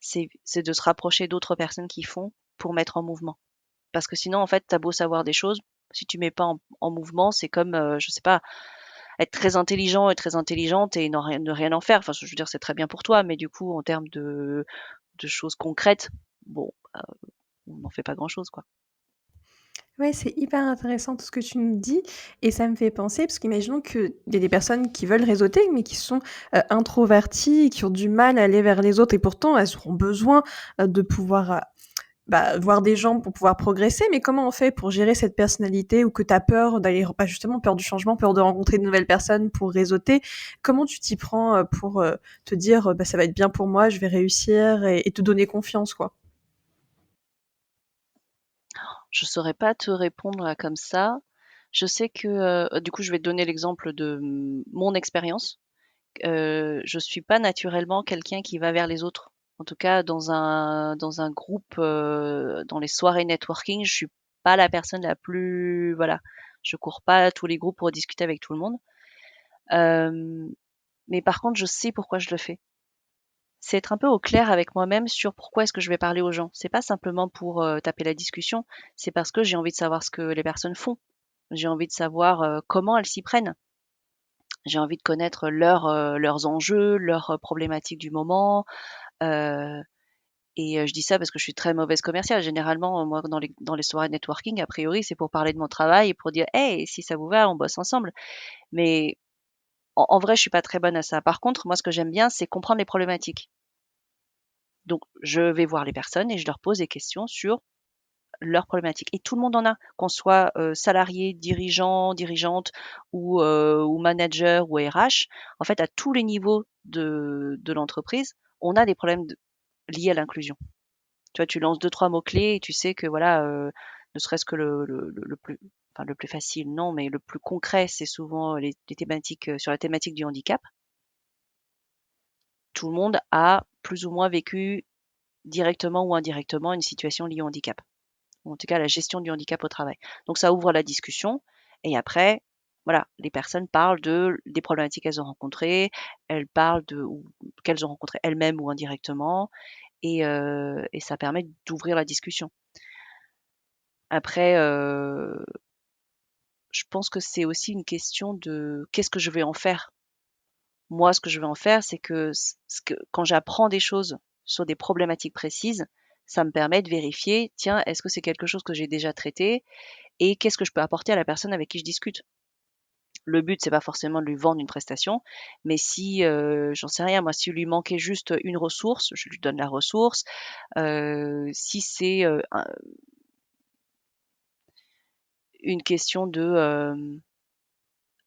c'est de se rapprocher d'autres personnes qui font pour mettre en mouvement. Parce que sinon, en fait, tu as beau savoir des choses, si tu mets pas en mouvement, c'est comme, je sais pas, être très intelligent et très intelligente et ne rien en faire. Enfin, je veux dire, c'est très bien pour toi, mais du coup, en termes de choses concrètes, bon, on n'en fait pas grand-chose, quoi. Ouais, c'est hyper intéressant tout ce que tu nous dis et ça me fait penser parce qu'imaginons qu'il y a des personnes qui veulent réseauter, mais qui sont, introverties et qui ont du mal à aller vers les autres et pourtant elles auront besoin, de pouvoir, voir des gens pour pouvoir progresser. Mais comment on fait pour gérer cette personnalité ou que tu as peur d'aller justement peur du changement, peur de rencontrer de nouvelles personnes pour réseauter? Comment tu t'y prends, pour, te dire, «Bah, ça va être bien pour moi, je vais réussir» et te donner confiance, quoi? Je saurais pas te répondre là comme ça. Je sais que, du coup, je vais te donner l'exemple de, mon expérience. Je suis pas naturellement quelqu'un qui va vers les autres. En tout cas, dans un groupe, dans les soirées networking, je suis pas la personne la plus voilà, je cours pas à tous les groupes pour discuter avec tout le monde. Hem, mais par contre, je sais pourquoi je le fais. C'est être un peu au clair avec moi-même sur pourquoi est-ce que je vais parler aux gens. C'est pas simplement pour, taper la discussion, c'est parce que j'ai envie de savoir ce que les personnes font. J'ai envie de savoir, comment elles s'y prennent. J'ai envie de connaître leurs enjeux, leurs, problématiques du moment, heu je dis ça parce que je suis très mauvaise commerciale. Généralement, moi, dans les soirées de networking, a priori, c'est pour parler de mon travail et pour dire: «Hey, si ça vous va, on bosse ensemble». Mais en vrai, je suis pas très bonne à ça. Par contre, moi, ce que j'aime bien, c'est comprendre les problématiques. Donc je vais voir les personnes et je leur pose des questions sur leurs problématiques et tout le monde en a, qu'on soit, salarié, dirigeant, dirigeante ou manager ou RH. En fait, à tous les niveaux de l'entreprise, on a des problèmes liés à l'inclusion. Tu vois, tu lances deux trois mots clés et tu sais que voilà, ne serait-ce que le plus enfin le plus facile, non, mais le plus concret, c'est souvent les thématiques, sur la thématique du handicap. Tout le monde a plus ou moins vécu directement ou indirectement une situation liée au handicap. Ou en tout cas la gestion du handicap au travail. Donc ça ouvre la discussion et après, voilà, les personnes parlent des problématiques qu'elles ont rencontrées, elles parlent ou qu'elles ont rencontrées elles-mêmes ou indirectement et ça permet d'ouvrir la discussion. Après, je pense que c'est aussi une question de qu'est-ce que je vais en faire? Moi, ce que je vais en faire, c'est que quand j'apprends des choses sur des problématiques précises, ça me permet de vérifier, tiens, est-ce que c'est quelque chose que j'ai déjà traité? Et qu'est-ce que je peux apporter à la personne avec qui je discute? Le but, c'est pas forcément de lui vendre une prestation, mais si, j'en sais rien moi, s'il lui manquait juste une ressource, je lui donne la ressource. Si c'est, une question de,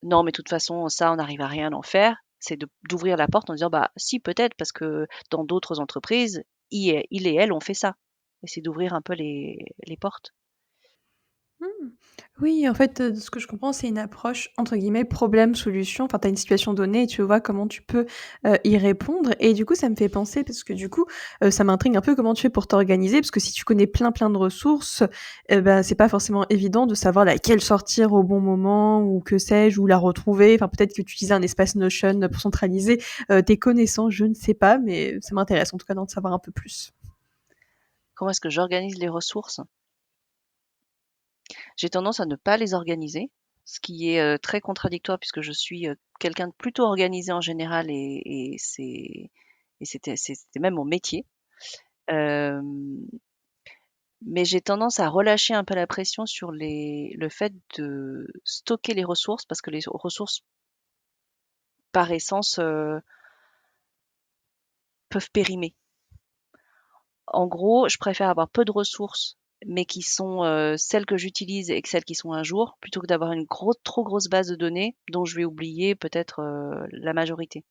Non, mais de toute façon, ça, on n'arrive à rien en faire. C'est d'ouvrir la porte en disant, bah, si, peut-être, parce que dans d'autres entreprises, il et elle ont fait ça. Et c'est d'ouvrir un peu les portes. Mmh. Oui, en fait, de ce que je comprends, c'est une approche entre guillemets «problème-solution». Enfin, tu as une situation donnée et tu vois comment tu peux, y répondre et du coup, ça me fait penser parce que du coup, ça m'intrigue un peu comment tu fais pour t'organiser parce que si tu connais plein de ressources, bah, c'est pas forcément évident de savoir laquelle sortir au bon moment ou que sais-je, où la retrouver. Enfin, peut-être que tu utilises un espace Notion pour centraliser, tes connaissances, je ne sais pas, mais ça m'intéresse en tout cas d'en savoir un peu plus. Comment est-ce que j'organise les ressources? J'ai tendance à ne pas les organiser, ce qui est très contradictoire puisque je suis quelqu'un de plutôt organisé en général et c'était même mon métier. Euh, mais j'ai tendance à relâcher un peu la pression sur le fait de stocker les ressources parce que les ressources, par essence, peuvent périmer. En gros, je préfère avoir peu de ressources, mais qui sont celles que j'utilise et que celles qui sont à jour, plutôt que d'avoir une trop grosse base de données dont je vais oublier peut-être la majorité.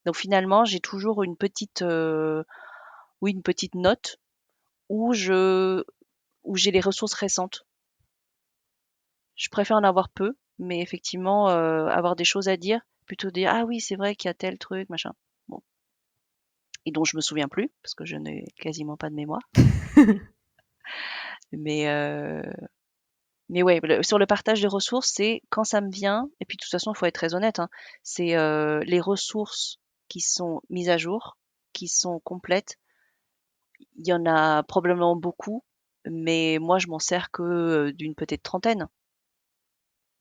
Donc finalement, j'ai toujours oui, une petite note où où j'ai les ressources récentes. Je préfère en avoir peu, mais effectivement, avoir des choses à dire, plutôt dire ah oui, c'est vrai qu'il y a tel truc, machin. Bon, et dont je me souviens plus parce que je n'ai quasiment pas de mémoire. Mais ouais, sur le partage des ressources, c'est quand ça me vient, et puis de toute façon, il faut être très honnête, hein, c'est les ressources qui sont mises à jour, qui sont complètes. Il y en a probablement beaucoup, mais moi, je m'en sers que d'une petite trentaine.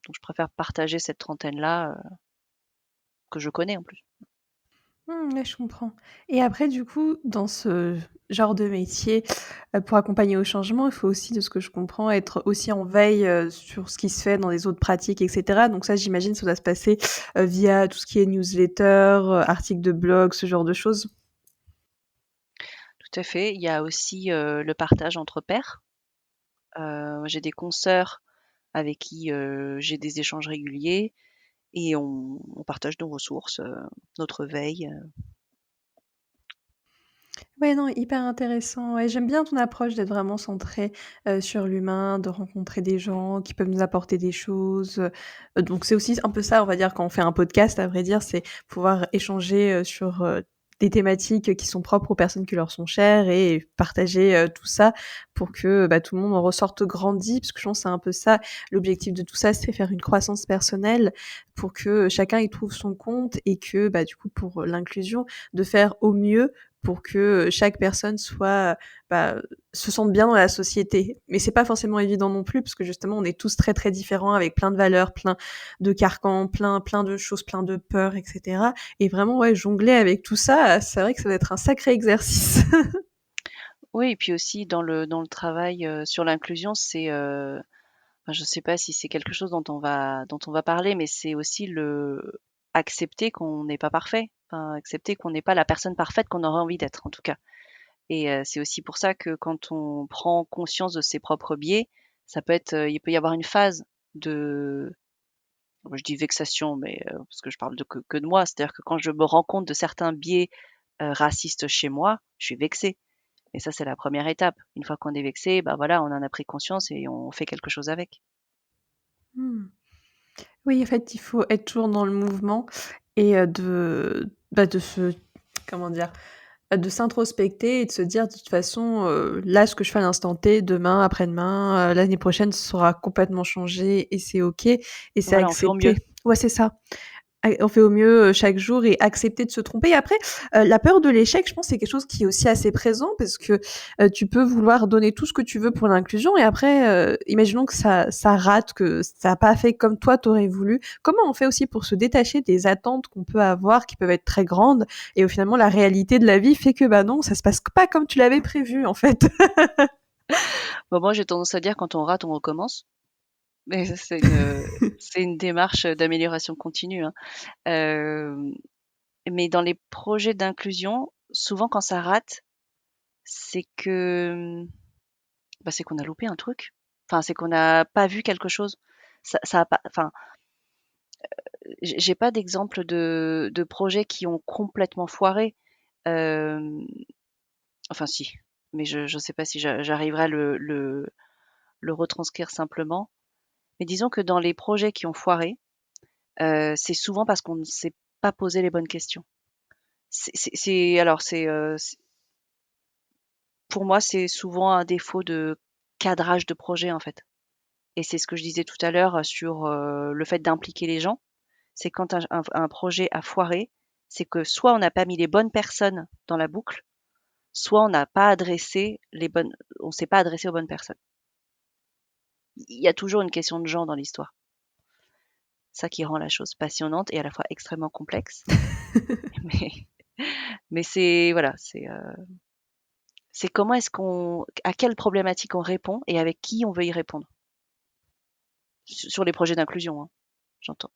Donc, je préfère partager cette trentaine-là que je connais en plus. Ouais, je comprends et après du coup, dans ce genre de métier, pour accompagner au changement, il faut aussi, de ce que je comprends, être aussi en veille, sur ce qui se fait dans les autres pratiques et cetera. Donc ça, j'imagine, ça doit se passer, via tout ce qui est newsletter, articles de blog, ce genre de choses? Tout à fait. Il y a aussi le partage entre pairs. J'ai des consoeurs avec qui j'ai des échanges réguliers et on partage nos ressources, notre veille. Ouais, non, hyper intéressant. Ouais, j'aime bien ton approche d'être vraiment centré sur l'humain, de rencontrer des gens qui peuvent nous apporter des choses, donc c'est aussi un peu ça, on va dire, quand on fait un podcast, à vrai dire, c'est pouvoir échanger, sur, des thématiques qui sont propres aux personnes qui leur sont chères et partager, tout ça pour que, bah, tout le monde en ressorte grandi. Parce que je pense que c'est un peu ça, l'objectif de tout ça, c'est faire une croissance personnelle pour que chacun y trouve son compte et que, bah, du coup, pour l'inclusion, de faire au mieux pour que chaque personne soit, bah, se sente bien dans la société. Mais c'est pas forcément évident non plus, parce que justement, on est tous très différents, avec plein de valeurs, plein de carcans, plein de choses, plein de peurs, et cetera. Et vraiment, ouais, jongler avec tout ça, c'est vrai que ça va être un sacré exercice. Oui, et puis aussi dans le travail sur l'inclusion, c'est enfin, je sais pas si c'est quelque chose dont on va parler, mais c'est aussi le accepter qu'on n'est pas parfait, enfin, accepter qu'on n'est pas la personne parfaite qu'on aurait envie d'être en tout cas. Et c'est aussi pour ça que quand on prend conscience de ses propres biais, ça peut être, il peut y avoir une phase de, moi je dis vexation, mais parce que je parle que de moi, c'est-à-dire que quand je me rends compte de certains biais racistes chez moi, je suis vexée. Et ça, c'est la première étape. Une fois qu'on est vexé, bah voilà, on en a pris conscience et on fait quelque chose avec. Mmh. Oui, en fait, il faut être toujours dans le mouvement et de se comment dire? De s'introspecter et de se dire: «De toute façon, là, ce que je fais à l'instant T, demain, après-demain, l'année prochaine, ce sera complètement changé et c'est OK et c'est Voilà, on fait au mieux. accepter». Ouais, c'est ça. On fait au mieux, chaque jour et accepter de se tromper et après, la peur de l'échec, je pense, c'est quelque chose qui est aussi assez présent parce que, tu peux vouloir donner tout ce que tu veux pour l'inclusion et après, imaginons que ça rate, que ça a pas fait comme toi tu aurais voulu. Comment on fait aussi pour se détacher des attentes qu'on peut avoir, qui peuvent être très grandes et où finalement la réalité de la vie fait que, bah, non, ça se passe pas comme tu l'avais prévu, en fait? Bah, moi, j'ai tendance à dire quand on rate, on recommence. Mais ça, c'est une démarche d'amélioration continue, hein. Hem, mais dans les projets d'inclusion, souvent quand ça rate, c'est que, bah, c'est qu'on a loupé un truc. Enfin, c'est qu'on n'a pas vu quelque chose. Ça a pas enfin, J'ai pas d'exemple de projets qui ont complètement foiré. Hem, enfin si, mais je sais pas si j'arriverai à le retranscrire simplement. Mais disons que dans les projets qui ont foiré, c'est souvent parce qu'on ne s'est pas posé les bonnes questions. Alors pour moi, c'est souvent un défaut de cadrage de projet, en fait. Et c'est ce que je disais tout à l'heure sur, le fait d'impliquer les gens. C'est quand un projet a foiré, c'est que soit on n'a pas mis les bonnes personnes dans la boucle, soit on s'est pas adressé aux bonnes personnes. Il y a toujours une question de genre dans l'histoire. Ça qui rend la chose passionnante et à la fois extrêmement complexe. Mais, mais c'est, voilà, c'est comment à quelle problématique on répond et avec qui on veut y répondre. Sur les projets d'inclusion, hein, j'entends.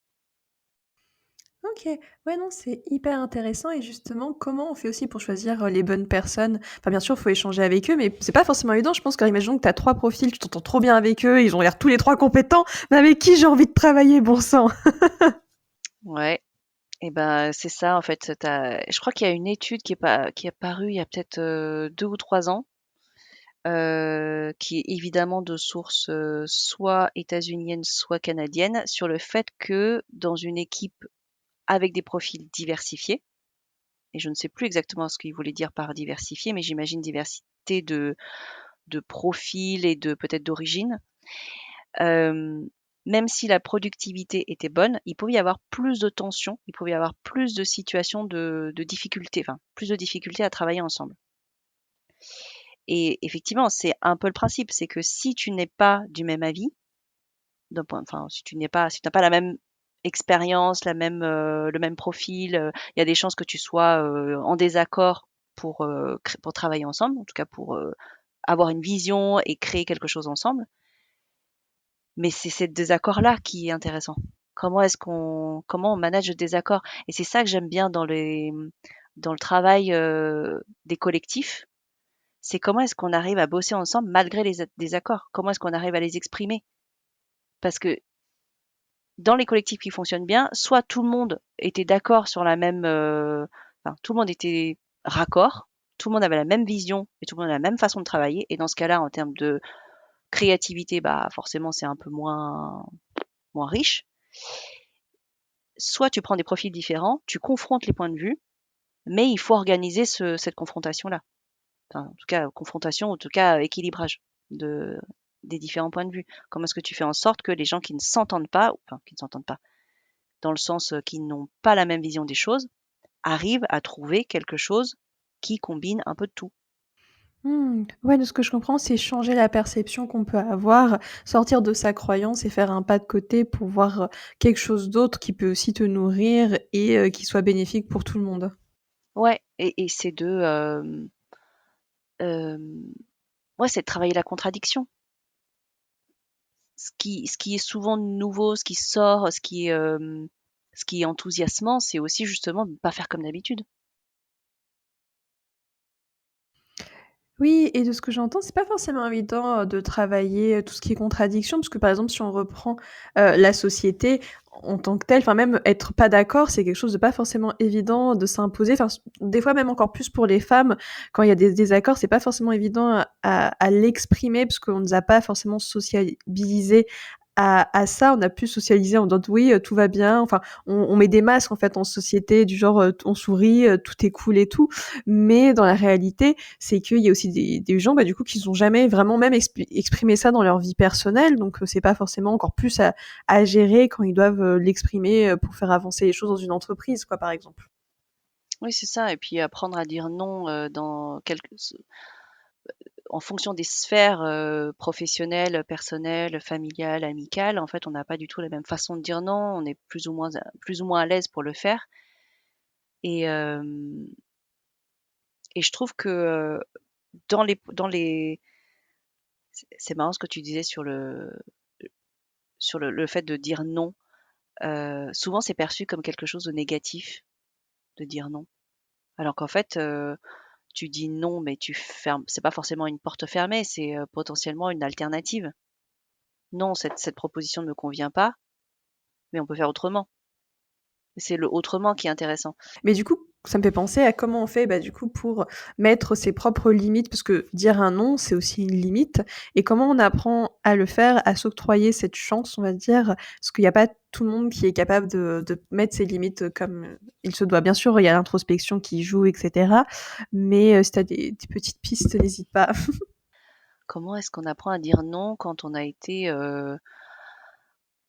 OK. Ouais, non, c'est hyper intéressant et justement, comment on fait aussi pour choisir, les bonnes personnes? Enfin, bien sûr, il faut échanger avec eux, mais c'est pas forcément évident. Je pense qu'imaginons que tu as 3 profils, tu t'entends trop bien avec eux, ils ont l'air tous les 3 compétents, mais avec qui j'ai envie de travailler, bon sang? Ouais. Et ben, c'est ça en fait, je crois qu'il y a une étude qui est parue il y a peut-être, 2 ou 3 ans, qui est évidemment de source, soit états-unienne, soit canadienne, sur le fait que dans une équipe avec des profils diversifiés, et je ne sais plus exactement ce qu'il voulait dire par diversifié, mais j'imagine diversité de profils et de peut-être d'origine. Hem, Même si la productivité était bonne, il pouvait y avoir plus de tensions, il pouvait y avoir plus de situations de difficultés, enfin, plus de difficultés à travailler ensemble. Et effectivement, c'est un peu le principe, c'est que si tu n'es pas du même avis, enfin, si tu n'as pas la même expérience, le même profil, il y a des chances que tu sois, en désaccord pour travailler ensemble, en tout cas pour, avoir une vision et créer quelque chose ensemble. Mais c'est ce désaccord-là qui est intéressant. Comment on manage le désaccord? Et c'est ça que j'aime bien dans le travail, des collectifs, c'est comment est-ce qu'on arrive à bosser ensemble malgré les désaccords? Comment est-ce qu'on arrive à les exprimer? Parce que dans les collectifs qui fonctionnent bien, soit tout le monde était d'accord sur enfin, tout le monde était raccord, tout le monde avait la même vision et tout le monde avait la même façon de travailler. Et dans ce cas-là, en termes de créativité, bah forcément, c'est un peu moins riche. Soit tu prends des profils différents, tu confrontes les points de vue, mais il faut organiser cette confrontation-là. Enfin, en tout cas, confrontation, en tout cas, équilibrage de, des différents points de vue. Comment est-ce que tu fais en sorte que les gens qui ne s'entendent pas, enfin, qui ne s'entendent pas, dans le sens qui n'ont pas la même vision des choses, arrivent à trouver quelque chose qui combine un peu de tout. Mmh, ouais, de ce que je comprends, c'est changer la perception qu'on peut avoir, sortir de sa croyance et faire un pas de côté pour voir, quelque chose d'autre qui peut aussi te nourrir et qui soit bénéfique pour tout le monde. Ouais, et c'est ouais, c'est de travailler la contradiction. Ce qui est souvent nouveau, ce qui sort, ce qui est enthousiasmant, c'est aussi justement de ne pas faire comme d'habitude. Oui et de ce que j'entends, c'est pas forcément évident, de travailler, tout ce qui est contradiction parce que, par exemple, si on reprend, la société en tant que telle, enfin même être pas d'accord, c'est quelque chose de pas forcément évident de s'imposer. Enfin, des fois même encore plus pour les femmes, quand il y a des désaccords, c'est pas forcément évident à l'exprimer parce qu'on nous a pas forcément sociabilisés à ça. On a pu socialiser en disant: «Oui, tout va bien». Enfin, on met des masques en fait en société du genre, on sourit, tout est cool et tout. Mais dans la réalité, c'est qu'il y a aussi des gens, bah, du coup, qui n'ont jamais vraiment même exprimé ça dans leur vie personnelle, donc c'est pas forcément encore plus à gérer quand ils doivent, l'exprimer, pour faire avancer les choses dans une entreprise, quoi, par exemple. Oui, c'est ça, et puis apprendre à dire non, en fonction des sphères, professionnelles, personnelles, familiales, amicales. En fait, on n'a pas du tout la même façon de dire non, on est plus ou moins à l'aise pour le faire. Et hem et je trouve que, dans les c'est marrant ce que tu disais sur le fait de dire non. Souvent c'est perçu comme quelque chose de négatif, de dire non. Alors qu'en fait, tu dis non, mais tu fermes c'est pas forcément une porte fermée, c'est, potentiellement une alternative. Non, cette proposition ne me convient pas, mais on peut faire autrement. C'est le autrement qui est intéressant. Mais du coup, ça me fait penser à comment on fait, bah, du coup, pour mettre ses propres limites, parce que dire un non, c'est aussi une limite, et comment on apprend à le faire, à s'octroyer cette chance, on va dire, parce qu'il n'y a pas tout le monde qui est capable de mettre ses limites comme il se doit. Bien sûr, il y a l'introspection qui joue, etc. Mais si tu as des petites pistes, n'hésite pas. Comment est-ce qu'on apprend à dire non quand on a été,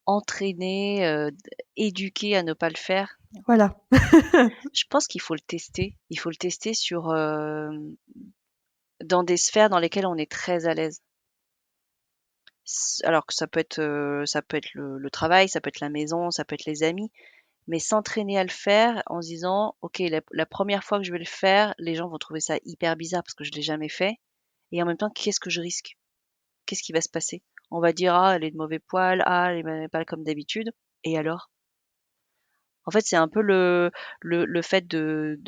entraîné, éduqué à ne pas le faire? Voilà. Je pense qu'il faut le tester. Il faut le tester sur, dans des sphères dans lesquelles on est très à l'aise. Alors que ça peut être le travail, ça peut être la maison, ça peut être les amis, mais s'entraîner à le faire en se disant: «OK, la 1re fois que je vais le faire, les gens vont trouver ça hyper bizarre parce que je l'ai jamais fait et en même temps, qu'est-ce que je risque? Qu'est-ce qui va se passer? On va dire: "Ah, elle est de mauvais poil, ah, elle est pas comme d'habitude" et alors?» En fait, c'est un peu le fait de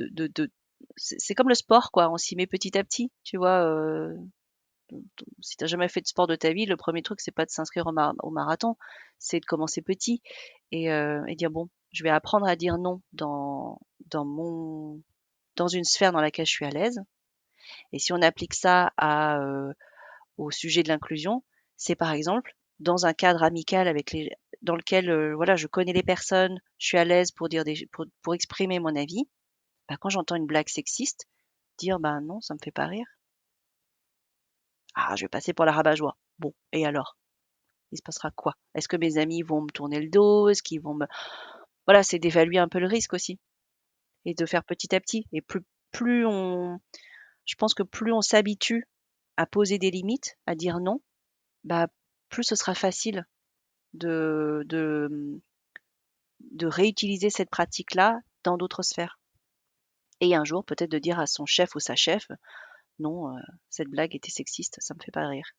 c'est comme le sport quoi, on s'y met petit à petit, tu vois? Si tu as jamais fait de sport de ta vie, le premier truc, c'est pas de s'inscrire au marathon, c'est de commencer petit et dire: «Bon, je vais apprendre à dire non dans mon dans une sphère dans laquelle je suis à l'aise» et si on applique ça au sujet de l'inclusion, c'est par exemple dans un cadre amical avec les dans lequel, voilà, je connais les personnes, je suis à l'aise pour dire pour exprimer mon avis, bah, quand j'entends une blague sexiste, dire: «Bah, non, ça me fait pas rire». Ah, je vais passer pour la rabat-joie. Bon et alors? Il se passera quoi? Est-ce que mes amis vont me tourner le dos? Est-ce qu'ils vont me voilà, c'est d'évaluer un peu le risque aussi et de faire petit à petit et plus on je pense que plus on s'habitue à poser des limites, à dire non, bah, plus ce sera facile de de réutiliser cette pratique-là dans d'autres sphères et un jour peut-être de dire à son chef ou sa chef: «Non, cette blague était sexiste, ça me fait pas rire».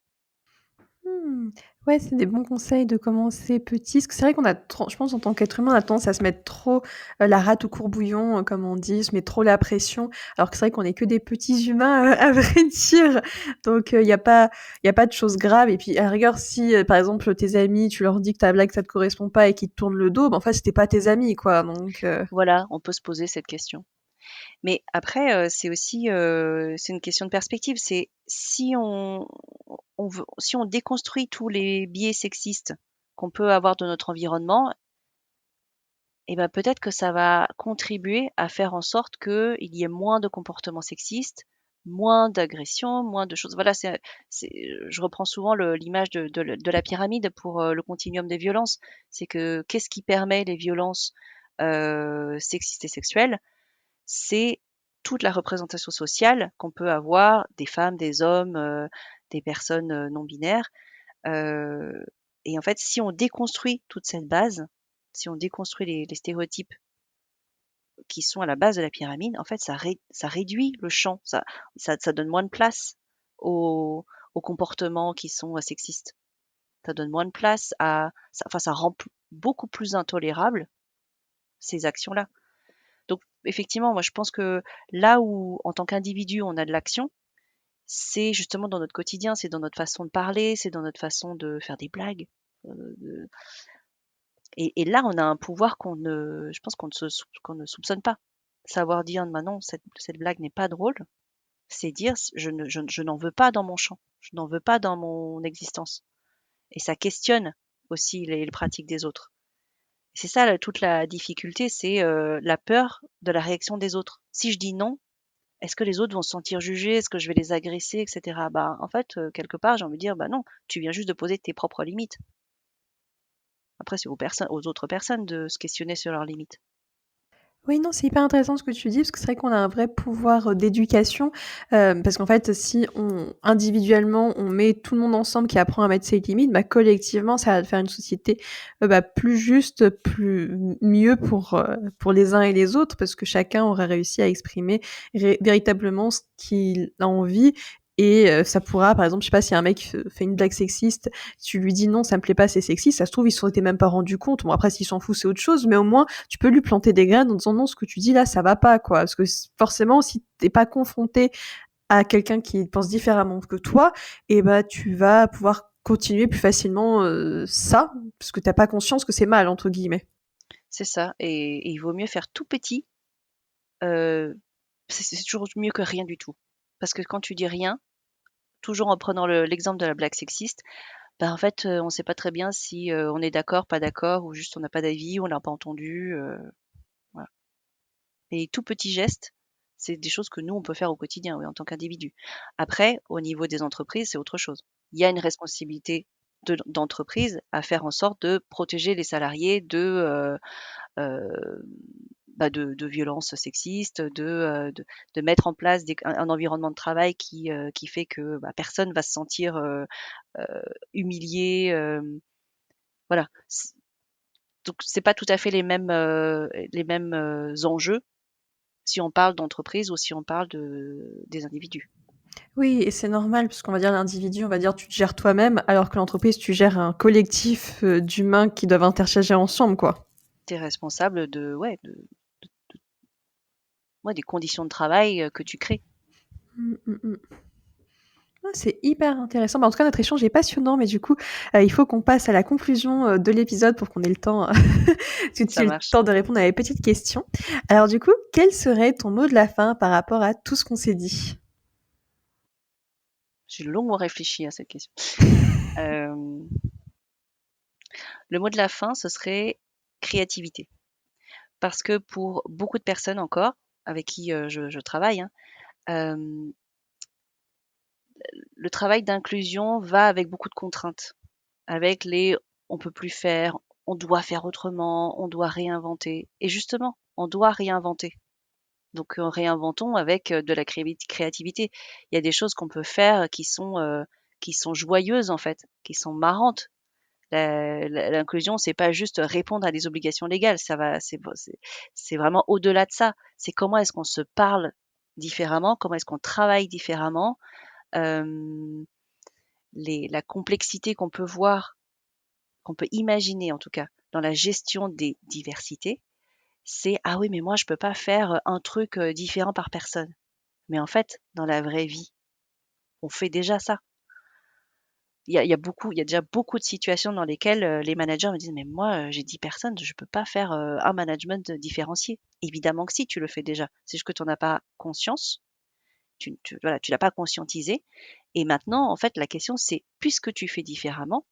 Mmh. Ouais, c'est des bons conseils de commencer petit. Parce que c'est vrai qu'on a tran je pense en tant qu'être humain, on a tendance à se mettre trop, la rate au courbouillon, comme on dit, se met trop la pression, alors que c'est vrai qu'on est que des petits humains, à vrai dire. Donc, il y a pas de choses graves et puis à la rigueur si, par exemple, tes amis, tu leur dis que ta blague ça te correspond pas et qu'ils te tournent le dos, bah, en fait, c'était pas tes amis, quoi, donc Voilà, on peut se poser cette question. Mais après, c'est aussi, c'est une question de perspective. C'est si on veut si on déconstruit tous les biais sexistes qu'on peut avoir dans notre environnement et ben, peut-être que ça va contribuer à faire en sorte qu'il y ait moins de comportements sexistes, moins d'agressions, moins de choses. Voilà, c'est je reprends souvent l'image de la pyramide pour, le continuum des violences. C'est que qu'est-ce qui permet les violences, sexistes et sexuelles? C'est toute la représentation sociale qu'on peut avoir des femmes, des hommes, des personnes, non binaires, heu et en fait, si on déconstruit toute cette base, si on déconstruit les stéréotypes qui sont à la base de la pyramide, en fait, ça réduit le champ, ça donne moins de place aux comportements qui sont, sexistes. Ça donne moins de place à ça enfin, ça rend beaucoup plus intolérable ces actions-là. Donc effectivement, moi je pense que là où, en tant qu'individu, on a de l'action, c'est justement dans notre quotidien, c'est dans notre façon de parler, c'est dans notre façon de faire des blagues, de et là, on a un pouvoir je pense qu'on ne soupçonne pas. Savoir dire: «Bah non, cette blague n'est pas drôle», c'est dire: je n'en veux pas dans mon champ, je n'en veux pas dans mon existence» et ça questionne aussi les pratiques des autres. C'est ça toute la difficulté, c'est, la peur de la réaction des autres. Si je dis: «Non», est-ce que les autres vont se sentir jugés? Est-ce que je vais les agresser et cetera? Bah, en fait, quelque part, j'ai envie de dire: «Bah, non, tu viens juste de poser tes propres limites». Après, c'est aux autres personnes de se questionner sur leurs limites. Oui, non, c'est hyper intéressant ce que tu dis, parce que c'est vrai qu'on a un vrai pouvoir, d'éducation, parce qu'en fait, si on individuellement, on met tout le monde ensemble qui apprend à mettre ses limites, bah, collectivement, ça va faire une société, bah, plus juste, mieux pour les uns et les autres, parce que chacun aura réussi à exprimer véritablement ce qu'il a envie et ça pourra, par exemple, je sais pas, si un mec, fait une blague sexiste, tu lui dis: «Non, ça me plaît pas, c'est sexiste», ça se trouve, ils se sont été même pas rendus compte. Bon, après, s'il s'en fout, c'est autre chose, mais au moins, tu peux lui planter des graines en disant: «Non, ce que tu dis là, ça va pas, quoi». Parce que forcément, si t'es pas confronté à quelqu'un qui pense différemment que toi, et bah, tu vas pouvoir continuer plus facilement, ça, parce que t'as pas conscience que c'est «mal» entre guillemets. c'est ça et il vaut mieux faire tout petit, heu, c'est toujours mieux que rien du tout. Parce que quand tu dis rien, toujours en prenant l'exemple de la blague sexiste, bah, en fait, on sait pas très bien si, on est d'accord, pas d'accord ou juste on n'a pas d'avis, on l'a pas entendu, voilà. Et tout petits gestes, c'est des choses que nous, on peut faire au quotidien, oui, en tant qu'individu. Après, au niveau des entreprises, c'est autre chose. Il y a une responsabilité d'entreprise à faire en sorte de protéger les salariés heu, de violences sexistes, de mettre en place un environnement de travail qui fait que, bah, personne va se sentir, heu, humilié, voilà. Donc c'est pas tout à fait les mêmes enjeux si on parle d'entreprise ou si on parle des individus. Oui et c'est normal puisqu'on va dire l'individu, on va dire tu te gères toi-même alors que l'entreprise tu gères un collectif, d'humains qui doivent interagir ensemble, quoi. Tu es responsable de ouais, ouais, des conditions de travail, que tu crées. Mmh, mmh mh. Ah, c'est hyper intéressant. Bah, en tout cas, notre échange est passionnant, mais du coup, il faut qu'on passe à la conclusion, de l'épisode pour qu'on ait le temps, que tu Ça aies le marche. temps de répondre à mes petites questions. Alors du coup, quel serait ton mot de la fin par rapport à tout ce qu'on s'est dit? J'ai longuement réfléchi à cette question. Hem, le mot de la fin, ce serait créativité. Parce que pour beaucoup de personnes encore, avec qui, je travaille, hein, hem, le travail d'inclusion va avec beaucoup de contraintes. Avec les «on peut plus faire», «on doit faire autrement», «on doit réinventer» et justement, on doit réinventer. Donc réinventons avec, de la créativité. Il y a des choses qu'on peut faire qui sont joyeuses en fait, qui sont marrantes. L'inclusion, c'est pas juste répondre à des obligations légales, ça va c'est vraiment au-delà de ça. C'est comment est-ce qu'on se parle différemment, comment est-ce qu'on travaille différemment, hem, les la complexité qu'on peut imaginer en tout cas, dans la gestion des diversités, c'est: «Ah oui, mais moi je peux pas faire, un truc, différent par personne». Mais en fait, dans la vraie vie, on fait déjà ça. Il y a déjà beaucoup de situations dans lesquelles, les managers me disent: «Mais moi, j'ai 10 personnes, je peux pas faire, un management, différencié». Évidemment que si, tu le fais déjà. C'est juste que tu en as pas conscience, voilà, tu l'as pas conscientisé et maintenant, en fait, la question c'est: puisque tu fais différemment,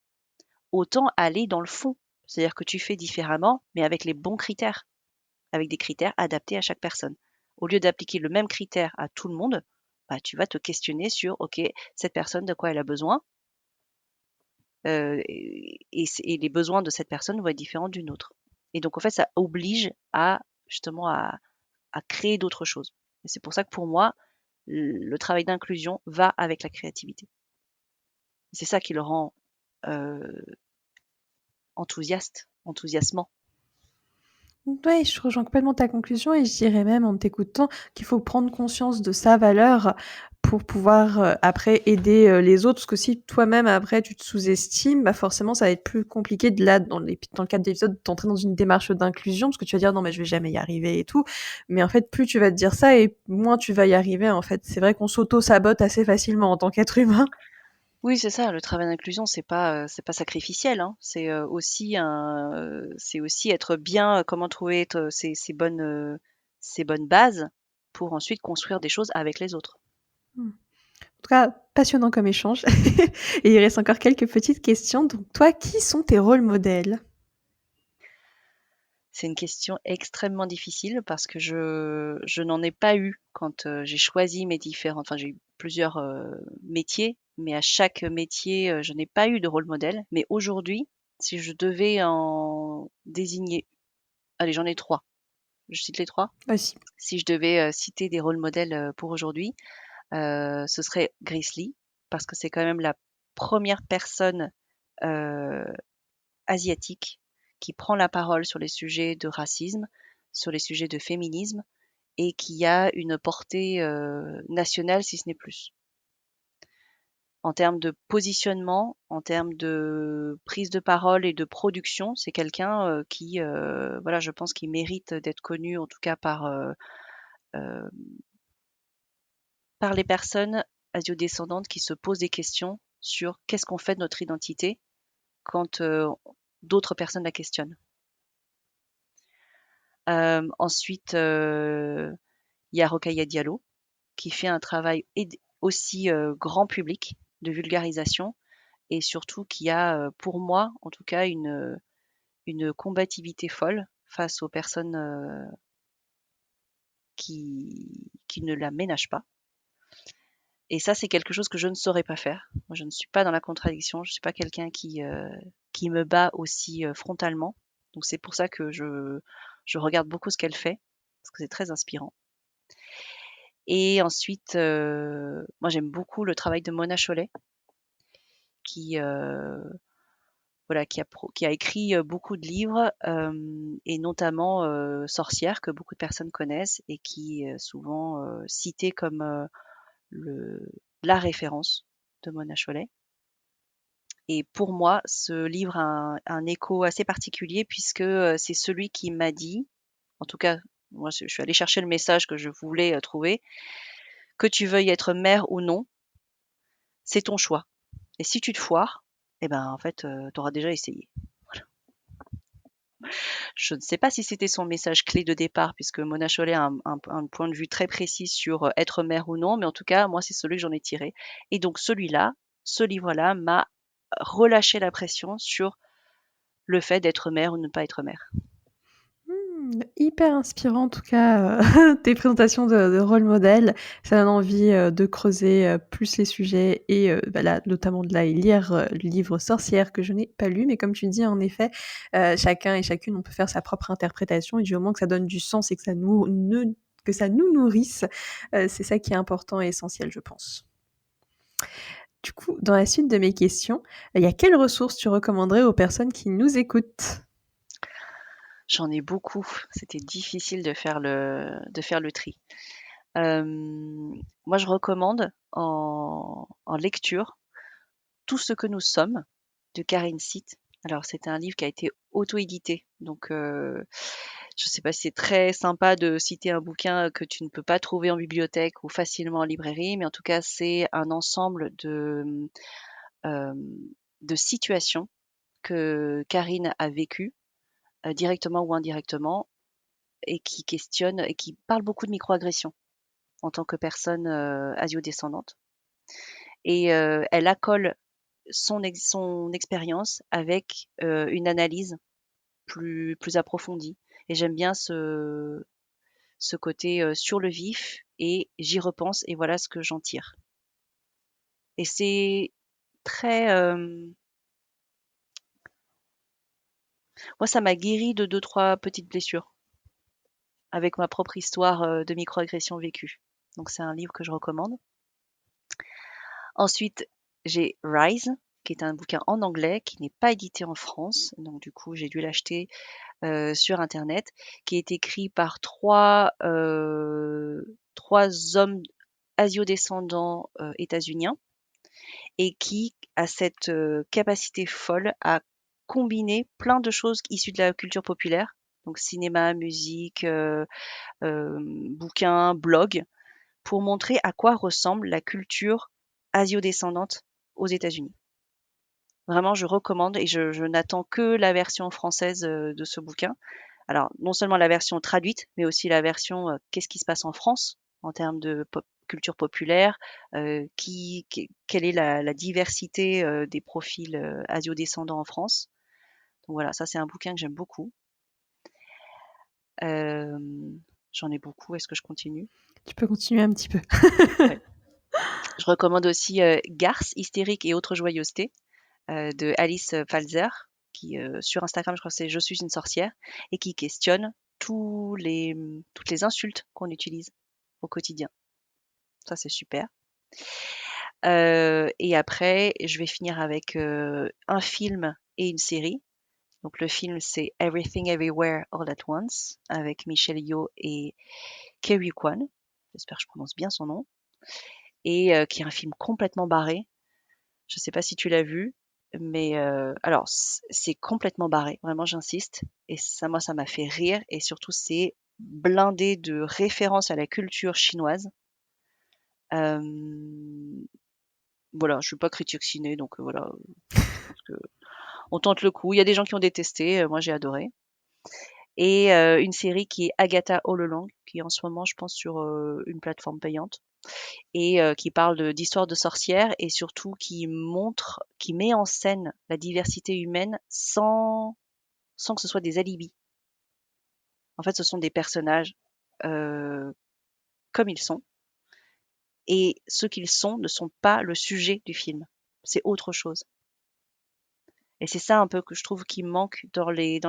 autant aller dans le fond. C'est-à-dire que tu fais différemment, mais avec les bons critères, avec des critères adaptés à chaque personne. Au lieu d'appliquer le même critère à tout le monde, bah, tu vas te questionner sur: «OK, cette personne, de quoi elle a besoin?» et les besoins de cette personne vont être différents d'une autre. Et donc en fait, ça oblige à justement à créer d'autres choses. Et c'est pour ça que pour moi, le travail d'inclusion va avec la créativité. C'est ça qui le rend, heu, enthousiasmant. Ouais, je rejoins complètement ta conclusion et je dirais même en t'écoutant qu'il faut prendre conscience de sa valeur pour pouvoir, après aider, les autres. Parce que si toi-même après tu te sous-estimes, bah, forcément ça va être plus compliqué de là dans le cadre de l'épisode d'entrer dans une démarche d'inclusion parce que tu vas dire: «Non mais je vais jamais y arriver et tout». Mais en fait, plus tu vas te dire ça et moins tu vas y arriver en fait. C'est vrai qu'on s'auto-sabote assez facilement en tant qu'être humain. Oui, c'est ça, le travail d'inclusion, c'est pas sacrificiel, hein. C'est aussi être bien, comment trouver ces bonnes bases pour ensuite construire des choses avec les autres. Mmh. En tout cas, passionnant comme échange et il reste encore quelques petites questions. Donc toi, qui sont tes rôles modèles? C'est une question extrêmement difficile parce que je n'en ai pas eu quand, j'ai choisi mes différents enfin, j'ai eu plusieurs, métiers, mais à chaque métier, je n'ai pas eu de rôle modèle. Mais aujourd'hui, si je devais en désigner allez, j'en ai 3. Je cite les 3. Vas-y. Si je devais, citer des rôles modèles, pour aujourd'hui, ce serait Grace Lee, parce que c'est quand même la première personne, heu, asiatique qui prend la parole sur les sujets de racisme, sur les sujets de féminisme et qui a une portée, nationale si ce n'est plus. En termes de positionnement, en termes de prise de parole et de production, c'est quelqu'un, qui, voilà, je pense qu'il mérite d'être connu en tout cas heu par les personnes asio-descendantes qui se posent des questions sur qu'est-ce qu'on fait de notre identité quand, d'autres personnes la questionnent. Ensuite, il y a Rokhaya Diallo qui fait un travail aussi grand public de vulgarisation et surtout qui a, pour moi en tout cas, une combativité folle face aux personnes qui ne la ménagent pas. Et ça, c'est quelque chose que je ne saurais pas faire. Moi, je ne suis pas dans la contradiction. Je ne suis pas quelqu'un qui me bat aussi frontalement. Donc c'est pour ça que je regarde beaucoup ce qu'elle fait, parce que c'est très inspirant. Et ensuite, moi j'aime beaucoup le travail de Mona Chollet, qui voilà, qui a écrit beaucoup de livres, et notamment Sorcière, que beaucoup de personnes connaissent et qui est souvent citée comme le, la référence de Mona Chollet. Et pour moi, ce livre a un écho assez particulier puisque c'est celui qui m'a dit, en tout cas, moi je suis allée chercher le message que je voulais trouver, que tu veuilles être mère ou non, c'est ton choix. Et si tu te foires, eh ben en fait, tu auras déjà essayé. Je ne sais pas si c'était son message clé de départ, puisque Mona Chollet a un point de vue très précis sur être mère ou non, mais en tout cas, moi, c'est celui que j'en ai tiré. Et donc celui-là, ce livre-là m'a relâché la pression sur le fait d'être mère ou ne pas être mère. Hyper inspirant en tout cas, tes présentations de rôle modèle. Ça donne envie, de creuser, plus les sujets et bah, là, notamment de là lire, le livre Sorcière que je n'ai pas lu, mais comme tu dis en effet, chacun et chacune, on peut faire sa propre interprétation et du moment que ça donne du sens et que ça nous nourrisse, c'est ça qui est important et essentiel, je pense. Du coup, dans la suite de mes questions, il y a quelles ressources tu recommanderais aux personnes qui nous écoutent? J'en ai beaucoup. C'était difficile de faire le tri. Moi, je recommande en lecture Tout ce que nous sommes de Karine Sitt. Alors, c'était un livre qui a été auto-édité. Donc, je ne sais pas si c'est très sympa de citer un bouquin que tu ne peux pas trouver en bibliothèque ou facilement en librairie, mais en tout cas, c'est un ensemble euh, de situations que Karine a vécues, directement ou indirectement, et qui questionne et qui parle beaucoup de microagression en tant que personne asio-descendante. Et elle accole son expérience avec une analyse plus approfondie. Et j'aime bien ce côté sur le vif et j'y repense et voilà ce que j'en tire. Et c'est très... moi, ça m'a guéri de deux, trois petites blessures avec ma propre histoire de microagression vécue. Donc c'est un livre que je recommande. Ensuite, j'ai Rise, qui est un bouquin en anglais qui n'est pas édité en France. Donc du coup, j'ai dû l'acheter sur internet, qui est écrit par trois hommes asio-descendants états-uniens et qui a cette capacité folle à combiner plein de choses issues de la culture populaire, donc cinéma, musique, bouquins, blogs, pour montrer à quoi ressemble la culture asio-descendante aux États-Unis. Vraiment, je recommande et je n'attends que la version française de ce bouquin. Alors, non seulement la version traduite, mais aussi la version qu'est-ce qui se passe en France en termes de culture populaire, quelle est la diversité des profils asio-descendants en France. Donc voilà, ça c'est un bouquin que j'aime beaucoup. Euh, J'en ai beaucoup, est-ce que je continue? Tu peux continuer un petit peu. Ouais. Je recommande aussi Garce, hystérique et autres joyeusetés de Alice Falzer, qui sur Instagram, je crois que c'est Je suis une sorcière, et qui questionne toutes les insultes qu'on utilise au quotidien. Ça, c'est super. Et après, je vais finir avec un film et une série. Donc le film, c'est Everything Everywhere All at Once avec Michelle Yeoh et Kerry Kwan. J'espère que je prononce bien son nom. Et qui est un film complètement barré. Je ne sais pas si tu l'as vu, mais alors c'est complètement barré, vraiment j'insiste. Et ça, moi, ça m'a fait rire. Et surtout, c'est blindé de références à la culture chinoise. Euh, voilà, je suis pas critique ciné, donc voilà, je pense que on tente le coup. Il y a des gens qui ont détesté, moi j'ai adoré. et une série qui est Agatha All Along, qui est en ce moment, je pense, sur une plateforme payante, et qui parle d'histoires de sorcières et surtout qui met en scène la diversité humaine sans que ce soit des alibis. En fait, ce sont des personnages comme ils sont, et ce qu'ils sont ne sont pas le sujet du film. C'est autre chose. Et c'est ça un peu que je trouve qui manque dans les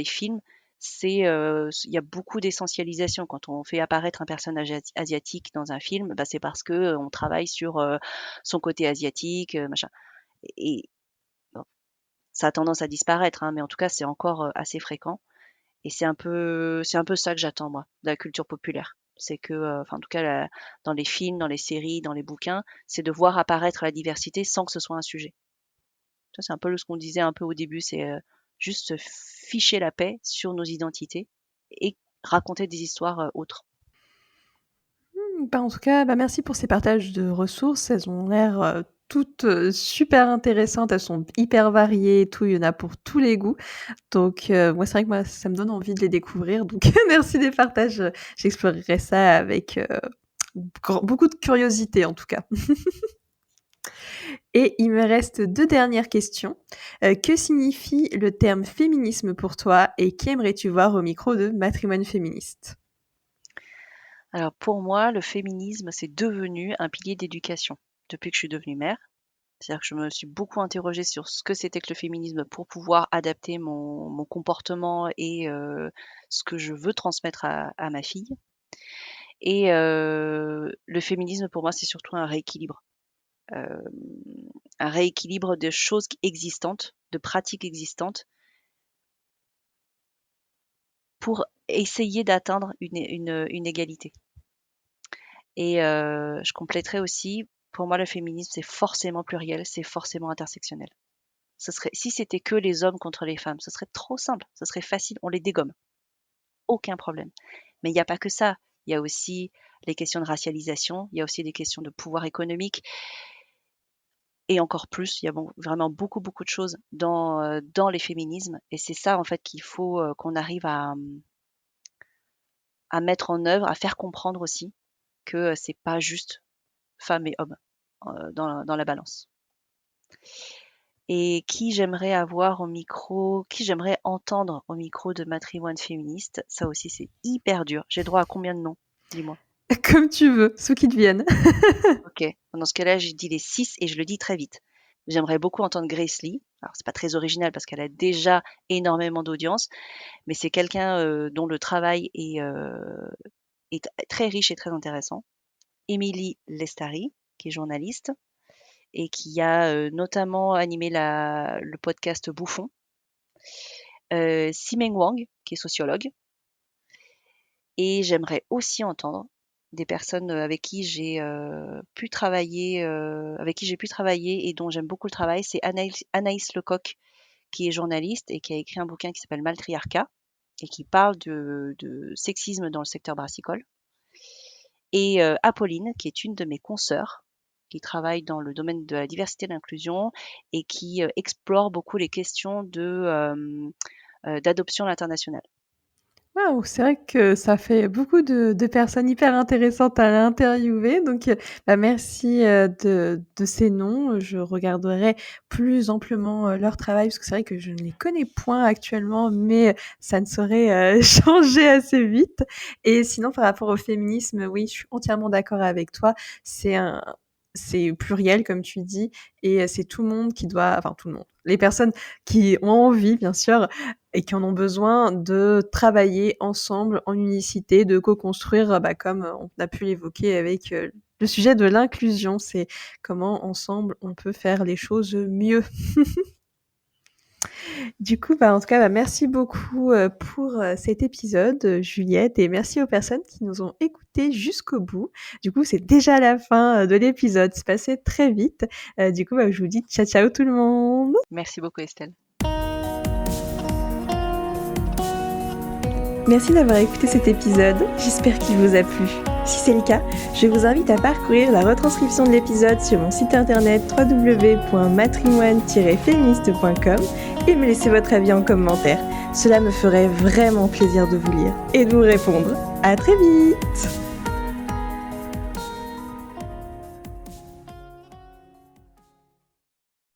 films. C'est il y a beaucoup d'essentialisation quand on fait apparaître un personnage asiatique dans un film. Bah, c'est parce que on travaille sur son côté asiatique, machin. Et bon, ça a tendance à disparaître, hein, mais en tout cas c'est encore assez fréquent. Et c'est un peu ça que j'attends moi de la culture populaire. C'est que, enfin en tout cas dans les films, dans les séries, dans les bouquins, c'est de voir apparaître la diversité sans que ce soit un sujet. Ça, c'est un peu ce qu'on disait un peu au début, c'est juste ficher la paix sur nos identités et raconter des histoires autres. Bah, en tout cas, bah, merci pour ces partages de ressources. Elles ont l'air toutes super intéressantes. Elles sont hyper variées et tout. Il y en a pour tous les goûts. Donc, moi, c'est vrai que moi, ça me donne envie de les découvrir. Donc, merci des partages. J'explorerai ça avec beaucoup de curiosité, en tout cas. Et il me reste 2 dernières questions. Que signifie le terme féminisme pour toi et qui aimerais-tu voir au micro de Matrimoine féministe? Alors pour moi, le féminisme, c'est devenu un pilier d'éducation depuis que je suis devenue mère. C'est-à-dire que je me suis beaucoup interrogée sur ce que c'était que le féminisme pour pouvoir adapter mon comportement et ce que je veux transmettre à ma fille. Et le féminisme pour moi, c'est surtout un rééquilibre. Un rééquilibre de choses existantes, de pratiques existantes, pour essayer d'atteindre une égalité. Et je compléterais aussi, pour moi, le féminisme, c'est forcément pluriel, c'est forcément intersectionnel. Si c'était que les hommes contre les femmes, ce serait trop simple, ce serait facile, on les dégomme. Aucun problème. Mais il n'y a pas que ça. Il y a aussi les questions de racialisation, il y a aussi des questions de pouvoir économique. Et encore plus, il y a vraiment beaucoup, beaucoup de choses dans les féminismes. Et c'est ça, en fait, qu'il faut qu'on arrive à mettre en œuvre, à faire comprendre aussi que c'est pas juste femmes et hommes dans la balance. Et qui j'aimerais entendre au micro de Matrimoine féministe, ça aussi c'est hyper dur. J'ai droit à combien de noms? Dis-moi. Comme tu veux, ceux qui te viennent. Ok, dans ce cas-là, je dis les 6 et je le dis très vite. J'aimerais beaucoup entendre Grace Lee. Alors c'est pas très original parce qu'elle a déjà énormément d'audience, mais c'est quelqu'un dont le travail est très riche et très intéressant. Émilie Lestari, qui est journaliste et qui a notamment animé le podcast Bouffon. Simeng Wang, qui est sociologue. Et j'aimerais aussi entendre des personnes avec qui j'ai pu travailler et dont j'aime beaucoup le travail. C'est Anaïs Lecoq, qui est journaliste et qui a écrit un bouquin qui s'appelle Maltriarcat et qui parle de sexisme dans le secteur brassicole. Et Apolline, qui est une de mes consoeurs, qui travaille dans le domaine de la diversité et de l'inclusion et qui explore beaucoup les questions d'adoption à l'international. Waouh, c'est vrai que ça fait beaucoup de personnes hyper intéressantes à l'interviewer. Donc, bah, merci de ces noms. Je regarderai plus amplement leur travail parce que c'est vrai que je ne les connais point actuellement, mais ça ne saurait changer assez vite. Et sinon, par rapport au féminisme, oui, je suis entièrement d'accord avec toi. C'est pluriel, comme tu dis, et c'est tout le monde qui doit, enfin tout le monde, les personnes qui ont envie, bien sûr, et qui en ont besoin de travailler ensemble en unicité, de co-construire, bah, comme on a pu l'évoquer avec le sujet de l'inclusion, c'est comment ensemble on peut faire les choses mieux. Du coup, bah, en tout cas, bah, merci beaucoup pour cet épisode, Juliette, et merci aux personnes qui nous ont écoutés jusqu'au bout. Du coup, c'est déjà la fin de l'épisode, c'est passé très vite. Du coup, bah, je vous dis ciao ciao tout le monde. Merci beaucoup Estelle. Merci d'avoir écouté cet épisode, j'espère qu'il vous a plu. Si c'est le cas, je vous invite à parcourir la retranscription de l'épisode sur mon site internet www.matrimoine-féministe.com et me laisser votre avis en commentaire. Cela me ferait vraiment plaisir de vous lire et de vous répondre. À très vite!